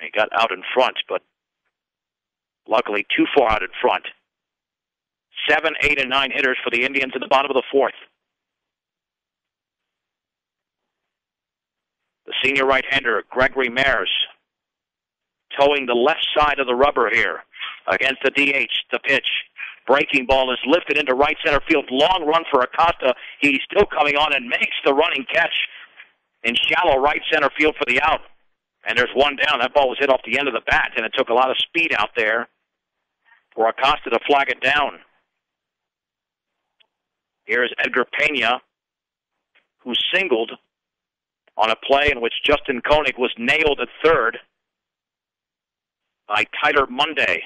He got out in front, but luckily too far out in front. 7, 8, and 9 hitters for the Indians in the bottom of the 4th. The senior right-hander, Gregory Maris, towing the left side of the rubber here against the DH. The pitch. Breaking ball is lifted into right center field. Long run for Acosta. He's still coming on and makes the running catch in shallow right center field for the out. And there's one down. That ball was hit off the end of the bat, and it took a lot of speed out there for Acosta to flag it down. Here's Edgar Pena, who singled on a play in which Justin Koenig was nailed at third by Tyler Monday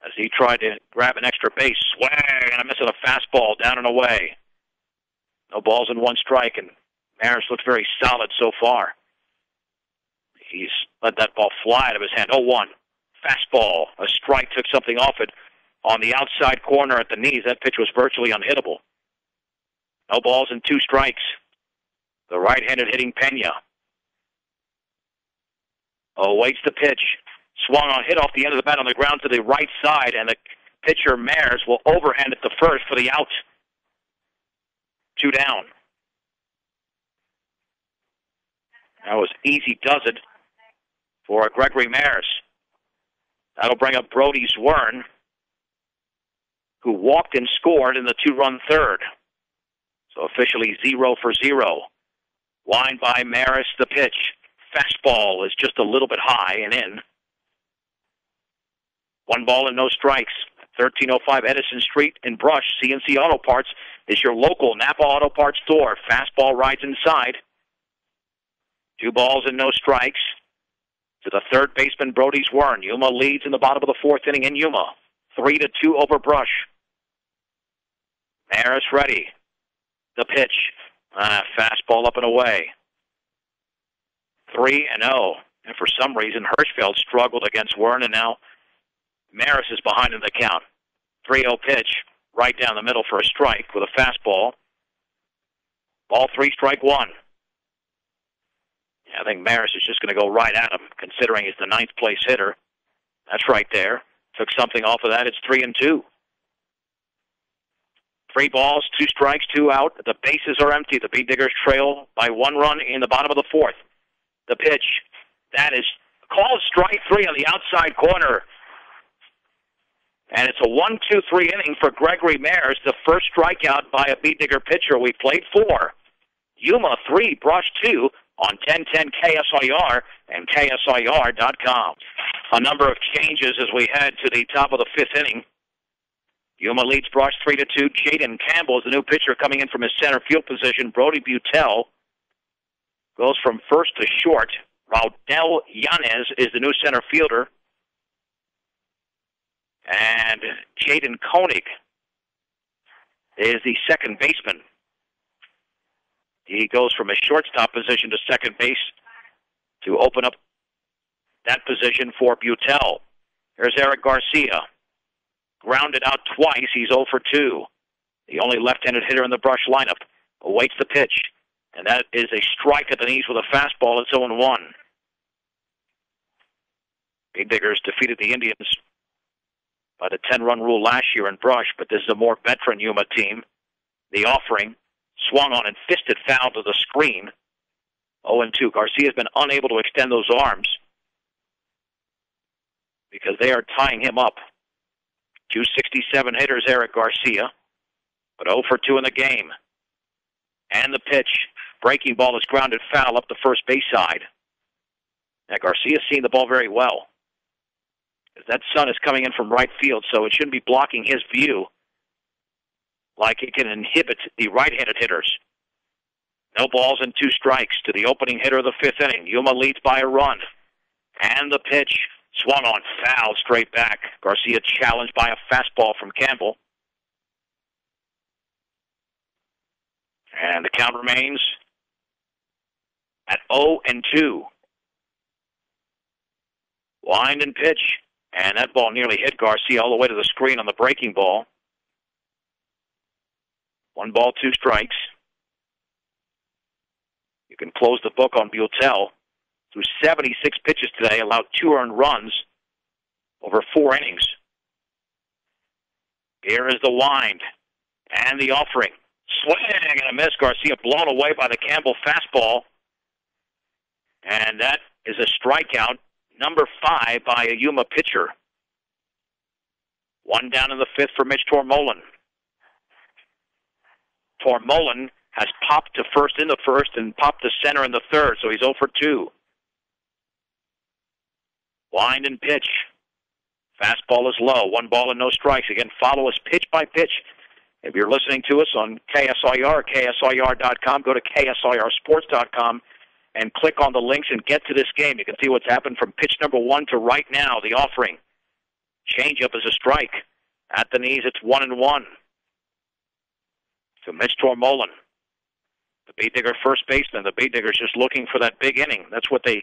as he tried to grab an extra base. Swing, and a miss on a fastball down and away. No balls and 1 strike, and Maris looks very solid so far. He's let that ball fly out of his hand. 0-1. Fastball. A strike took something off it on the outside corner at the knees. That pitch was virtually unhittable. No balls and 2 strikes. The right-handed hitting Pena awaits the pitch. Swung on, hit off the end of the bat on the ground to the right side, and the pitcher, Maris, will overhand it to first for the out. 2 down. That was easy does it for Gregory Maris. That'll bring up Brody Zwern, who walked and scored in the 2-run third. So officially 0 for 0. Line by Maris, the pitch. Fastball is just a little bit high and in. 1 ball and no strikes. 1305 Edison Street in Brush. CNC Auto Parts is your local Napa Auto Parts store. Fastball rides inside. 2 balls and no strikes to the third baseman, Brody Zwern. Yuma leads in the bottom of the 4th inning in Yuma. 3-2 over Brush. Maris ready. The pitch. Fastball up and away. 3-0. And for some reason, Hirschfeld struggled against Zwern, and now Maris is behind in the count. 3-0 pitch. Right down the middle for a strike with a fastball. Ball 3, strike 1. I think Maris is just going to go right at him, considering he's the 9th place hitter. That's right there. Took something off of that. It's 3-2. 3 balls, 2 strikes, 2 out. The bases are empty. The Beatniks trail by 1 run in the bottom of the 4th. The pitch. That is called strike 3 on the outside corner. And it's a 1-2-3 inning for Gregory Maris, the first strikeout by a Beatniks pitcher. We played 4. Yuma 3, Brush 2 on 1010 KSIR and KSIR.com. A number of changes as we head to the top of the 5th inning. Yuma leads Brush 3-2. Jaden Campbell is the new pitcher coming in from his center field position. Brody Butel goes from first to short. Raudel Yanez is the new center fielder. And Jaden Koenig is the second baseman. He goes from a shortstop position to second base to open up that position for Butel. Here's Eric Garcia. Grounded out twice. He's 0 for 2. The only left-handed hitter in the Brush lineup. Awaits the pitch. And that is a strike at the knees with a fastball. It's 0-1. Beatniks defeated the Indians by the 10-run rule last year in Brush, but this is a more veteran Yuma team. The offering swung on and fisted foul to the screen. 0-2. Garcia's been unable to extend those arms because they are tying him up. 267 hitters, Eric Garcia, but 0 for 2 in the game. And the pitch. Breaking ball is grounded foul up the first base side. Now, Garcia's seen the ball very well. That sun is coming in from right field, so it shouldn't be blocking his view like it can inhibit the right-handed hitters. No balls and 2 strikes to the opening hitter of the 5th inning. Yuma leads by a run. And the pitch. Swung on, foul, straight back. Garcia challenged by a fastball from Campbell. And the count remains at 0-2. Wind and pitch. And that ball nearly hit Garcia all the way to the screen on the breaking ball. 1 ball, 2 strikes. You can close the book on Butel. Through 76 pitches today, allowed 2 earned runs over 4 innings. Here is the wind and the offering. Swing and a miss. Garcia blown away by the Campbell fastball. And that is a strikeout, number 5 by a Yuma pitcher. 1 down in the 5th for Mitch Tormolen. Tormolen has popped to first in the 1st and popped to center in the 3rd, so he's 0 for 2. Wind and pitch. Fastball is low. 1 ball and no strikes. Again, follow us pitch by pitch. If you're listening to us on KSIR, KSIR.com, go to KSIRsports.com and click on the links and get to this game. You can see what's happened from pitch number 1 to right now, the offering. Changeup is a strike. At the knees, it's 1-1. To Mitch Tormolen. The Beat Digger first baseman. The Beat Digger's just looking for that big inning. That's what they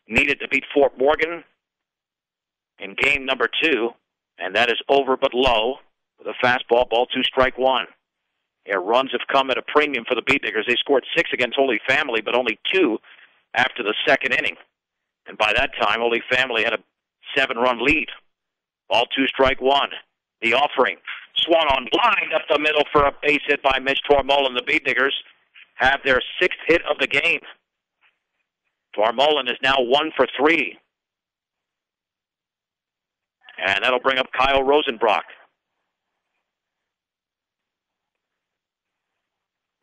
needed to beat Fort Morgan in game number 2, and that is over but low with a fastball, ball 2, strike 1. Yeah, runs have come at a premium for the Beat Diggers. They scored 6 against Holy Family, but only 2 after the 2nd inning. And by that time, Holy Family had a 7-run lead. Ball 2, strike 1. The offering. Swung on blind up the middle for a base hit by Mitch Tormolen. The Beat Diggers have their 6th hit of the game. Tormolen is now 1 for 3. And that'll bring up Kyle Rosenbrock.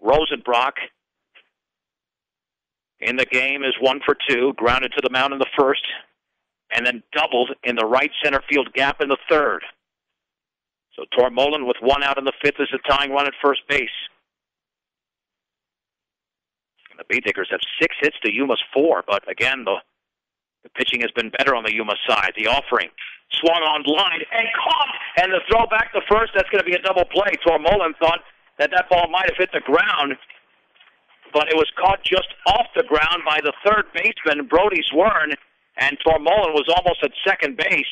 Rosenbrock in the game is 1 for 2, grounded to the mound in the 1st, and then doubled in the right center field gap in the 3rd. So Tormolen with 1 out in the 5th is a tying run at first base. And the Beat Diggers have 6 hits to Yuma's 4, but again, the pitching has been better on the Yuma side. The offering. Swung on line and caught, and the throw back to first, that's going to be a double play. Tormolen thought that ball might have hit the ground, but it was caught just off the ground by the 3rd baseman, Brody Zwern, and Tormolen was almost at second base,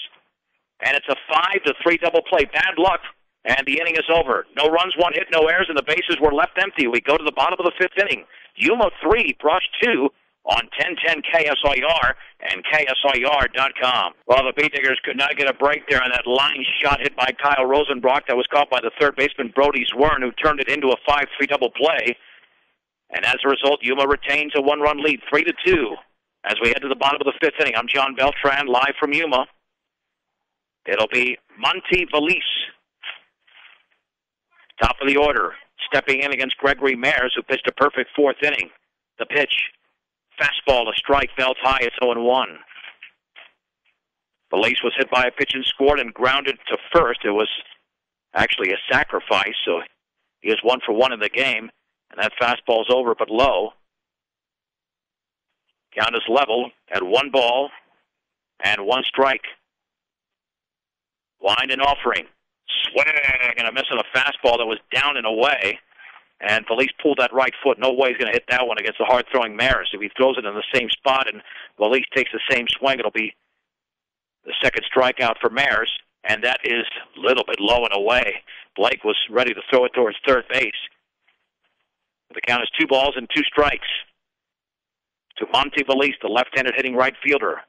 and it's a 5-3 double play. Bad luck, and the inning is over. No runs, 1 hit, no errors, and the bases were left empty. We go to the bottom of the 5th inning. Yuma 3, Brush 2, on 1010 KSIR and KSIR.com. Well, the Beat Diggers could not get a break there on that line shot hit by Kyle Rosenbrock that was caught by the 3rd baseman Brody Zwern, who turned it into a 5-3 double play. And as a result, Yuma retains a 1-run lead, 3-2, as we head to the bottom of the 5th inning. I'm John Beltran, live from Yuma. It'll be Monty Valise, top of the order, stepping in against Gregory Mayers, who pitched a perfect 4th inning. The pitch. Fastball, a strike, belt high, it's 0-1. Valise was hit by a pitch and scored and grounded to first. It was actually a sacrifice, so he is 1 for 1 in the game, and that fastball's over but low. Count is level at 1 ball and 1 strike. Wind and offering. Swing and a miss on a fastball that was down and away. And Valise pulled that right foot. No way he's going to hit that one against the hard-throwing Maris. If he throws it in the same spot and Valise takes the same swing, it'll be the 2nd strikeout for Maris. And that is a little bit low and away. Blake was ready to throw it towards 3rd base. The count is 2 balls and 2 strikes. To Monty Valise, the left-handed hitting right fielder.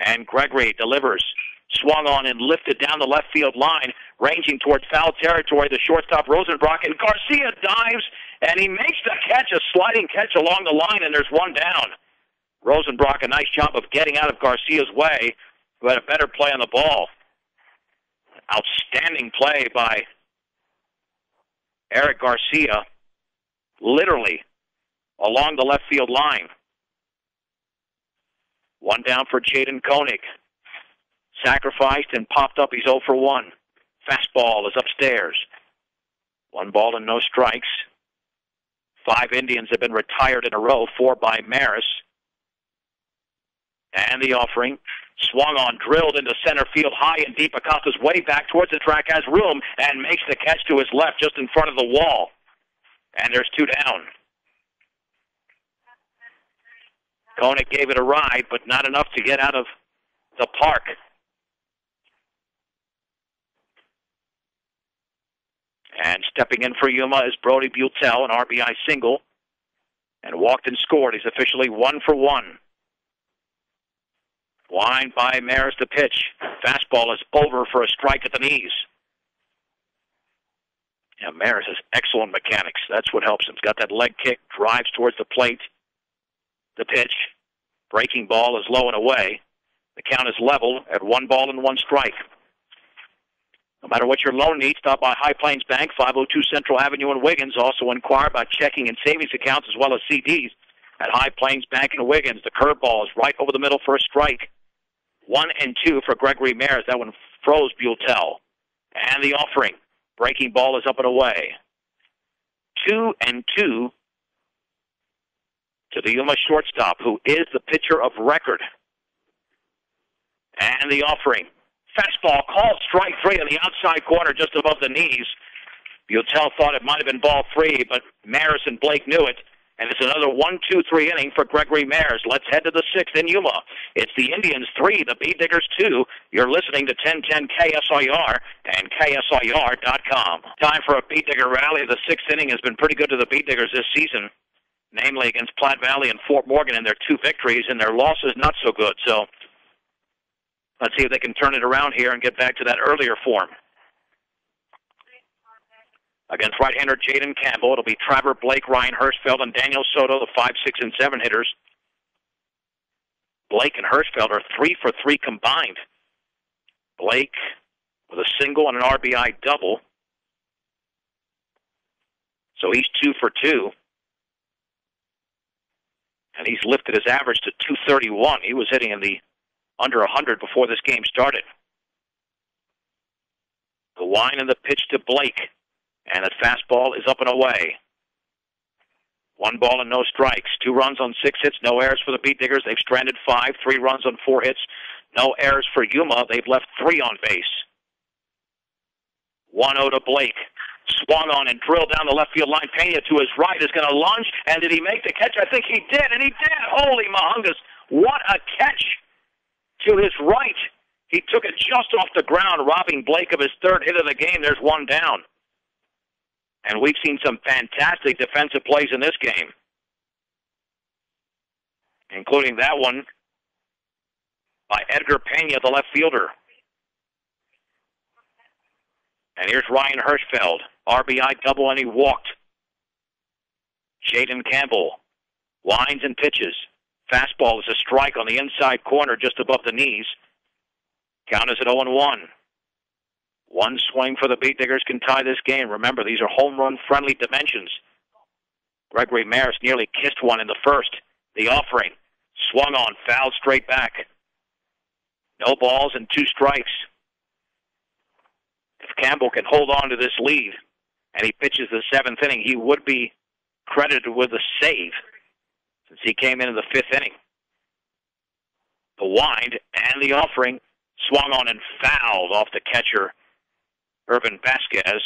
And Gregory delivers. Swung on and lifted down the left field line, ranging towards foul territory. The shortstop Rosenbrock, and Garcia dives, and he makes the catch, a sliding catch along the line, and there's 1 down. Rosenbrock, a nice job of getting out of Garcia's way, who had a better play on the ball. Outstanding play by Eric Garcia, literally along the left field line. 1 down for Jaden Koenig. Sacrificed and popped up. He's 0 for 1. Fastball is upstairs. 1 ball and no strikes. 5 Indians have been retired in a row, 4 by Maris. And the offering. Swung on, drilled into center field, high and deep. Acosta's way back towards the track, has room, and makes the catch to his left, just in front of the wall. And there's 2 down. Koenig gave it a ride, but not enough to get out of the park. And stepping in for Yuma is Brody Butel, an RBI single. And walked and scored. He's officially 1 for 1. Wind by Maris to pitch. Fastball is over for a strike at the knees. Yeah, Maris has excellent mechanics. That's what helps him. He's got that leg kick, drives towards the plate. The pitch. Breaking ball is low and away. The count is level at 1 ball and 1 strike. No matter what your loan needs, stop by High Plains Bank, 502 Central Avenue in Wiggins. Also inquire about checking and savings accounts as well as CDs at High Plains Bank in Wiggins. The curveball is right over the middle for a strike. 1-2 for Gregory Maris. That one froze Butel. And the offering. Breaking ball is up and away. 2-2 to the Yuma shortstop, who is the pitcher of record. And the offering. Fastball called strike 3 on the outside corner just above the knees. Butel thought it might have been ball 3, but Maris and Blake knew it. And it's another 1-2-3 inning for Gregory Maris. Let's head to the 6th in Yuma. It's the Indians 3, the Bee Diggers 2. You're listening to 1010 KSIR and KSIR.com. Time for a Bee Digger rally. The 6th inning has been pretty good to the Bee Diggers this season, namely against Platte Valley and Fort Morgan in their 2 victories, and their losses not so good. So let's see if they can turn it around here and get back to that earlier form. Against right-hander Jaden Campbell, it'll be Trevor Blake, Ryan Hirschfeld, and Daniel Soto, the 5, 6, and 7 hitters. Blake and Hirschfeld are 3 for 3 combined. Blake with a single and an RBI double. So he's 2 for 2. And he's lifted his average to 231. He was hitting in the under 100 before this game started. The wind and the pitch to Blake. And the fastball is up and away. 1 ball and no strikes. 2 runs on 6 hits. No errors for the Bee Diggers. They've stranded 5. 3 runs on 4 hits. No errors for Yuma. They've left 3 on base. 1-0 to Blake. Swung on and drilled down the left field line. Pena to his right is going to lunge. And did he make the catch? I think he did. And he did. Holy Mahungus. What a catch to his right. He took it just off the ground, robbing Blake of his 3rd hit of the game. There's 1 down. And we've seen some fantastic defensive plays in this game, including that one by Edgar Pena, the left fielder. And here's Ryan Hirschfeld. RBI double, and he walked. Jaden Campbell winds and pitches. Fastball is a strike on the inside corner just above the knees. Count is at 0-1. 1 swing for the Bee Diggers can tie this game. Remember, these are home run-friendly dimensions. Gregory Maris nearly kissed one in the 1st. The offering. Swung on, fouled straight back. No balls and 2 strikes. If Campbell can hold on to this lead and he pitches the 7th inning, he would be credited with a save since he came in the 5th inning. The wind and the offering. Swung on and fouled off the catcher, Irvin Vasquez.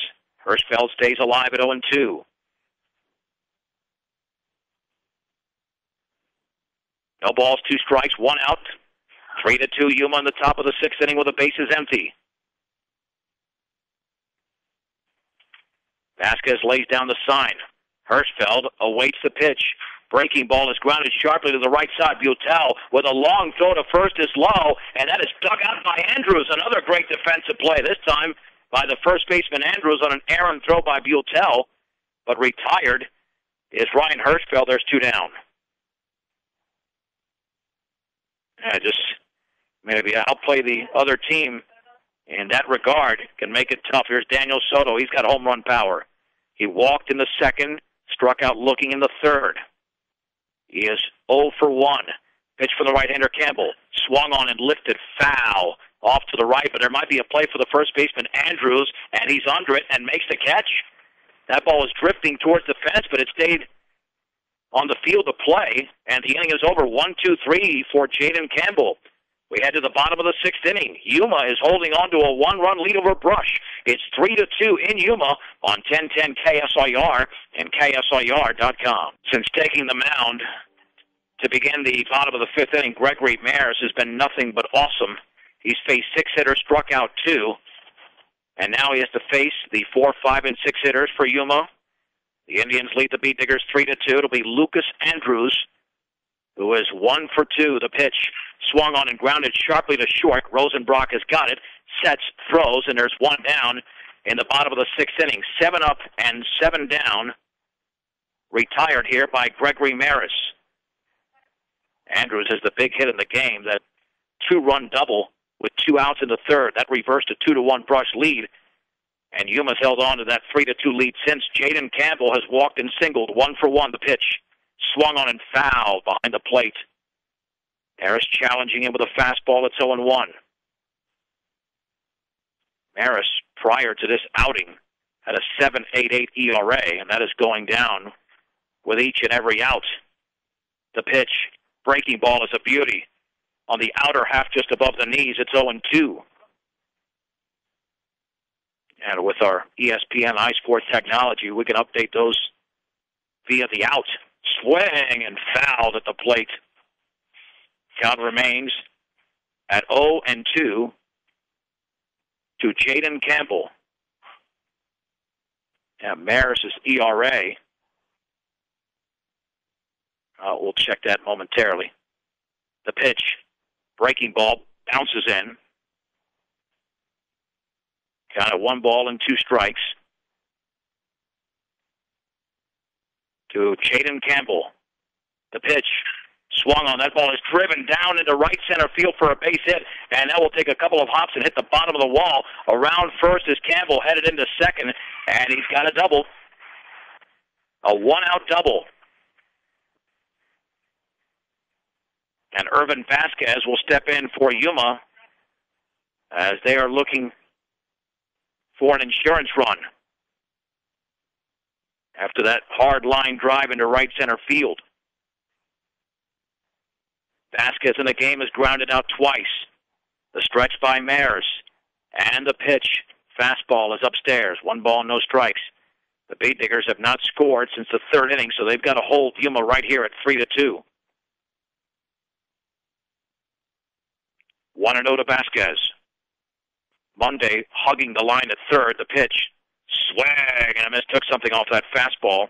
Hirschfeld stays alive at 0-2. No balls, 2 strikes, 1 out. 3-2 Yuma in the top of the 6th inning with the bases empty. Vasquez lays down the sign. Hirschfeld awaits the pitch. Breaking ball is grounded sharply to the right side. Butel with a long throw to first is low, and that is dug out by Andrews. Another great defensive play, this time by the first baseman Andrews on an errant throw by Butel. But retired is Ryan Hirschfeld. There's 2 down. Just maybe outplay the other team in that regard. Can make it tough. Here's Daniel Soto. He's got home run power. He walked in the 2nd, struck out looking in the 3rd. He is 0 for 1. Pitch for the right-hander Campbell. Swung on and lifted foul off to the right, but there might be a play for the first baseman Andrews, and he's under it and makes the catch. That ball was drifting towards the fence, but it stayed on the field of play, and the inning is over. 1-2-3 for Jaden Campbell. We head to the bottom of the sixth inning. Yuma is holding on to a one-run lead over Brush. It's 3-2 in Yuma on 1010 KSIR and KSIR.com. Since taking the mound to begin the bottom of the fifth inning, Gregory Maris has been nothing but awesome. He's faced 6 hitters, struck out 2, and now he has to face the 4, 5, and 6 hitters for Yuma. The Indians lead the Beat Diggers 3-2. It'll be Lucas Andrews, who is 1 for 2. The pitch swung on and grounded sharply to short. Rosenbrock has got it, sets, throws, and there's 1 down in the bottom of the sixth inning. 7 up and 7 down. Retired here by Gregory Maris. Andrews is the big hit in the game, that 2-run double with 2 outs in the third. That reversed a 2-1 Brush lead, and Yuma's held on to that 3-2 lead since. Jaden Campbell has walked and singled, 1 for 1. The pitch swung on and fouled behind the plate. Maris challenging him with a fastball that's 0-1. Maris, prior to this outing, had a 7.88 ERA, and that is going down with each and every out. The pitch, breaking ball, is a beauty. On the outer half, just above the knees, it's 0-2. And with our ESPN iSport technology, we can update those via the out. Swing and fouled at the plate. Count remains at 0-2 to Jaden Campbell. And Maris's ERA, we'll check that momentarily. The pitch, breaking ball, bounces in. Count of 1 ball and 2 strikes to Jaden Campbell. The pitch swung on. That ball is driven down into right center field for a base hit, and that will take a couple of hops and hit the bottom of the wall. Around first is Campbell, headed into second, and he's got a double. A 1-out double. And Irvin Vasquez will step in for Yuma as they are looking for an insurance run after that hard line drive into right center field. Vasquez in the game has grounded out twice. The stretch by Maris. And the pitch. Fastball is upstairs. 1 ball, no strikes. The Beat Diggers have not scored since the third inning, so they've got to hold Yuma right here at 3-2. 1-0 to Vasquez. Monday hugging the line at third. The pitch. Swing and a miss. Took something off that fastball.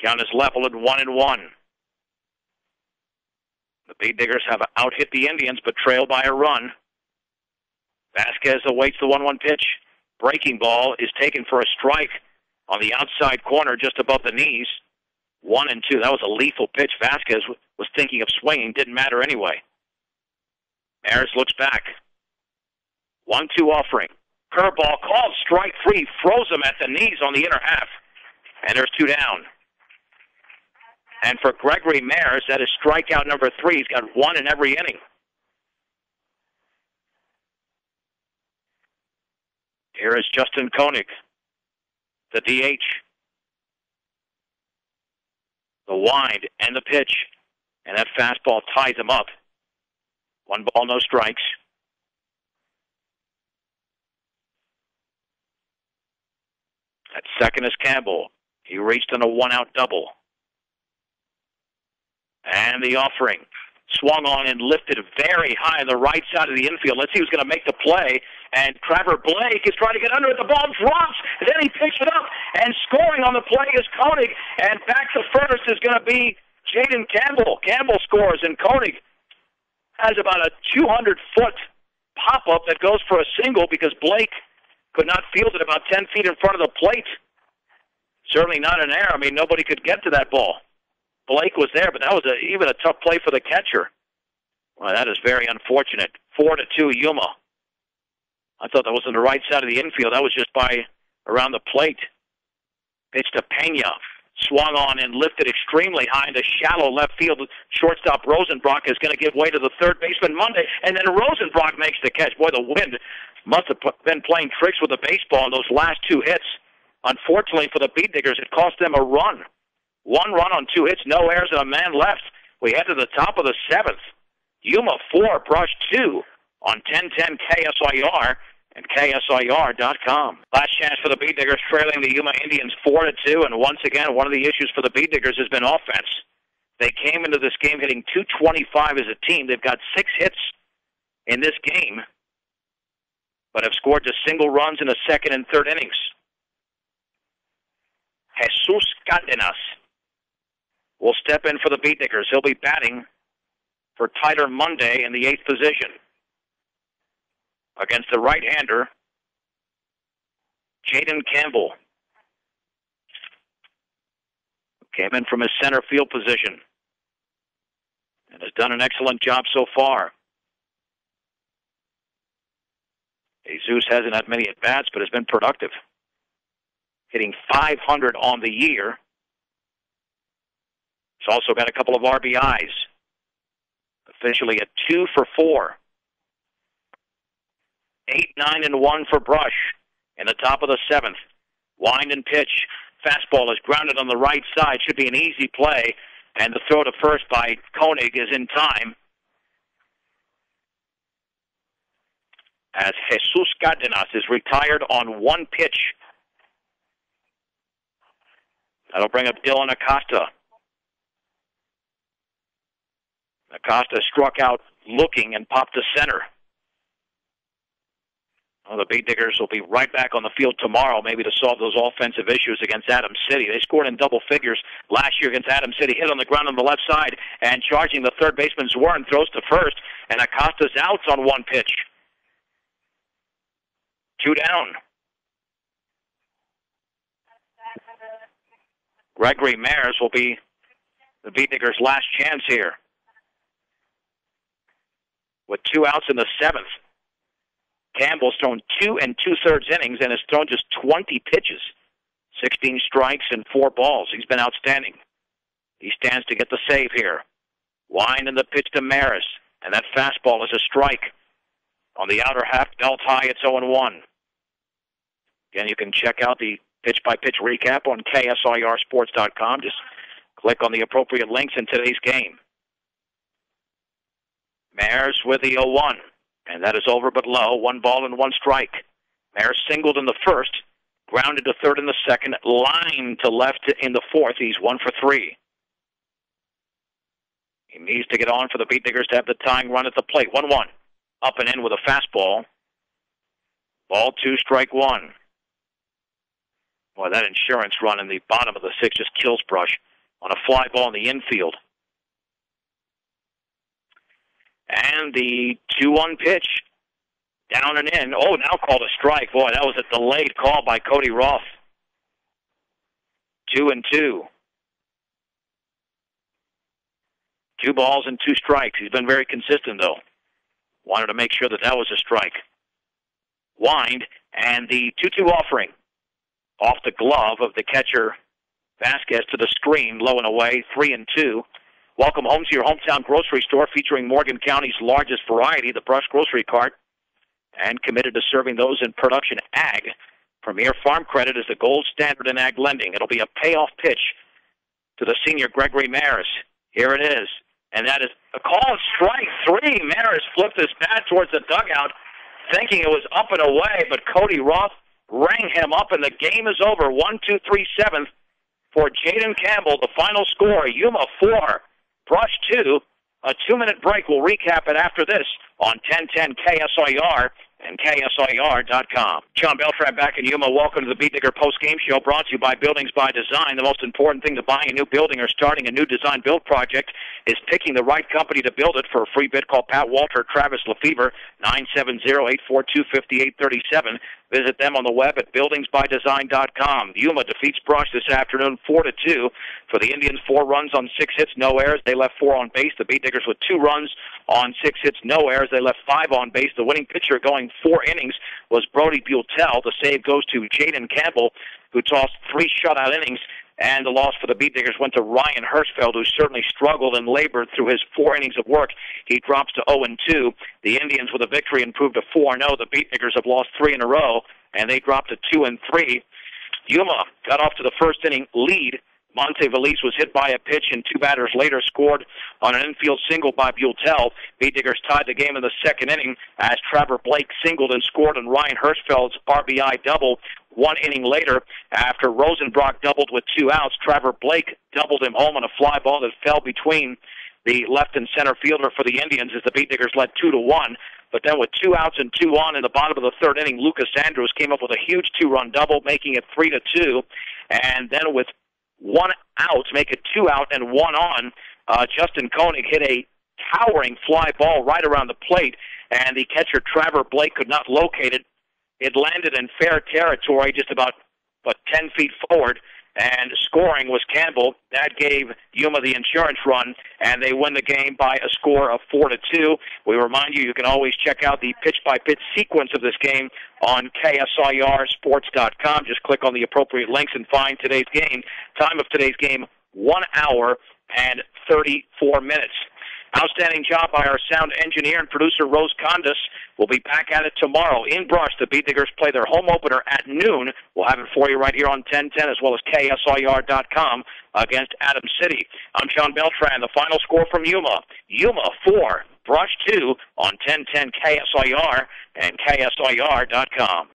Count is level at 1-1. The Beat Diggers have out-hit the Indians, but trailed by a run. Vasquez awaits the 1-1 pitch. Breaking ball is taken for a strike on the outside corner just above the knees. 1-2. That was a lethal pitch. Vasquez was thinking of swinging. Didn't matter anyway. Maris looks back. 1-2 offering. Curveball called strike 3. Froze him at the knees on the inner half. And there's 2 down. And for Gregory Maris, that is strikeout number 3. He's got 1 in every inning. Here is Justin Koenig, the DH. The wind and the pitch. And that fastball ties him up. 1 ball, no strikes. At second is Campbell. He reached on a 1-out double. And the offering. Swung on and lifted very high on the right side of the infield. Let's see who's going to make the play. And Trevor Blake is trying to get under it. The ball drops. And then he picks it up. And scoring on the play is Koenig. And back to first is going to be Jaden Campbell. Campbell scores, and Koenig has about a 200-foot pop-up that goes for a single because Blake could not field it about 10 feet in front of the plate. Certainly not an error. I mean, nobody could get to that ball. Blake was there, but that was even a tough play for the catcher. Well, that is very unfortunate. 4-2 Yuma. I thought that was on the right side of the infield. That was just by around the plate. Pitch to Pena. Swung on and lifted extremely high into shallow left field. Shortstop Rosenbrock is going to give way to the third baseman Monday, and then Rosenbrock makes the catch. Boy, the wind must have been playing tricks with the baseball in those last 2 hits. Unfortunately for the Beat Diggers, it cost them a run. 1 run on 2 hits, no errors, and a man left. We head to the top of the 7th. Yuma 4, Brush 2 on 1010 KSIR and KSIR.com. Last chance for the Beat Diggers, trailing the Yuma Indians 4-2, and once again, one of the issues for the Beat Diggers has been offense. They came into this game hitting .225 as a team. They've got 6 hits in this game, but have scored just single runs in the second and third innings. Jesus Cardenas will step in for the Beat Diggers. He'll be batting for Tyler Monday in the 8th position against the right-hander, Jaden Campbell. Came in from his center field position and has done an excellent job so far. Jesus hasn't had many at-bats, but has been productive, hitting .500 on the year. He's also got a couple of RBIs. Officially at 2 for 4. 8, 9, and 1 for Brush in the top of the 7th. Wind and pitch. Fastball is grounded on the right side. Should be an easy play. And the throw to first by Koenig is in time, as Jesus Cardenas is retired on 1 pitch. That'll bring up Dylan Acosta. Acosta struck out looking and popped to center. Well, the Beat Diggers will be right back on the field tomorrow, maybe to solve those offensive issues against Adams City. They scored in double figures last year against Adams City, hit on the ground on the left side, and charging the third baseman Zwern throws to first, and Acosta's out on 1 pitch. 2 down. Gregory Mares will be the Beat Diggers' last chance here, with 2 outs in the 7th. Campbell's thrown 2 2/3 innings and has thrown just 20 pitches, 16 strikes and 4 balls. He's been outstanding. He stands to get the save here. Wind and the pitch to Maris, and that fastball is a strike. On the outer half, belt high, it's 0-1. Again, you can check out the pitch-by-pitch recap on KSIRSports.com. Just click on the appropriate links in today's game. Maris with the 0-1. And that is over but low. 1 ball and 1 strike. Maris singled in the first, grounded to third in the second, lined to left in the fourth. He's 1 for 3. He needs to get on for the Beat Diggers to have the tying run at the plate. 1-1. Up and in with a fastball. Ball 2, strike 1. Boy, that insurance run in the bottom of the 6th just kills Brush on a fly ball in the infield. And the 2-1 pitch, down and in. Oh, now called a strike. Boy, that was a delayed call by Cody Roth. 2-2. 2 balls and 2 strikes. He's been very consistent, though. Wanted to make sure that that was a strike. Wind, and the 2-2 offering off the glove of the catcher Vasquez to the screen, low and away, 3-2. Welcome home to your hometown grocery store, featuring Morgan County's largest variety, the Brush Grocery Cart, and committed to serving those in production ag. Premier Farm Credit is the gold standard in ag lending. It'll be a payoff pitch to the senior Gregory Maris. Here it is, and that is a call, strike 3. Maris flipped his bat towards the dugout, thinking it was up and away, but Cody Roth rang him up, and the game is over. 1-2-3 7th for Jaden Campbell. The final score, Yuma 4. Brush 2, a 2-minute break. We'll recap it after this on 1010 KSIR and KSIR.com. John Beltran back in Yuma. Welcome to the Beat Digger post-game show, brought to you by Buildings by Design. The most important thing to buying a new building or starting a new design build project is picking the right company to build it. For a free bid, call Pat Walter, Travis Lefevre, 970-842-5837. Visit them on the web at buildingsbydesign.com. Yuma defeats Brush this afternoon 4-2. For the Indians, 4 runs on 6 hits, no errors. They left 4 on base. The Beat Diggers with 2 runs on 6 hits, no errors. They left 5 on base. The winning pitcher going 4 innings was Brody Butel. The save goes to Jaden Campbell, who tossed 3 shutout innings. And the loss for the Beat Diggers went to Ryan Hirschfeld, who certainly struggled and labored through his 4 innings of work. He drops to 0-2. The Indians with a victory improved to 4-0. The Beat Diggers have lost 3 in a row, and they dropped to 2-3. Yuma got off to the first inning lead, Monte Valise was hit by a pitch, and two batters later scored on an infield single by Butel. Diggers tied the game in the second inning as Trevor Blake singled and scored on Ryan Hirschfeld's RBI double. 1 inning later, after Rosenbrock doubled with 2 outs, Trevor Blake doubled him home on a fly ball that fell between the left and center fielder for the Indians as the Beat Diggers led 2-1. But then with 2 outs and 2 on in the bottom of the third inning, Lucas Andrews came up with a huge 2-run double, making it 3-2. And then with 1 out, make it 2 out and 1 on, Justin Koenig hit a towering fly ball right around the plate, and the catcher Trevor Blake could not locate it. It landed in fair territory just about 10 feet forward, and scoring was Campbell. That gave Yuma the insurance run, and they win the game by a score of 4-2. We remind you, you can always check out the pitch-by-pitch sequence of this game on KSIRsports.com. Just click on the appropriate links and find today's game. Time of today's game, 1 hour and 34 minutes. Outstanding job by our sound engineer and producer, Rose Condis. We'll be back at it tomorrow in Brush. The Beat Diggers play their home opener at noon. We'll have it for you right here on 1010 as well as KSIR.com against Adams City. I'm Sean Beltran. The final score from Yuma. Yuma 4, Brush 2 on 1010 KSIR and KSIR.com.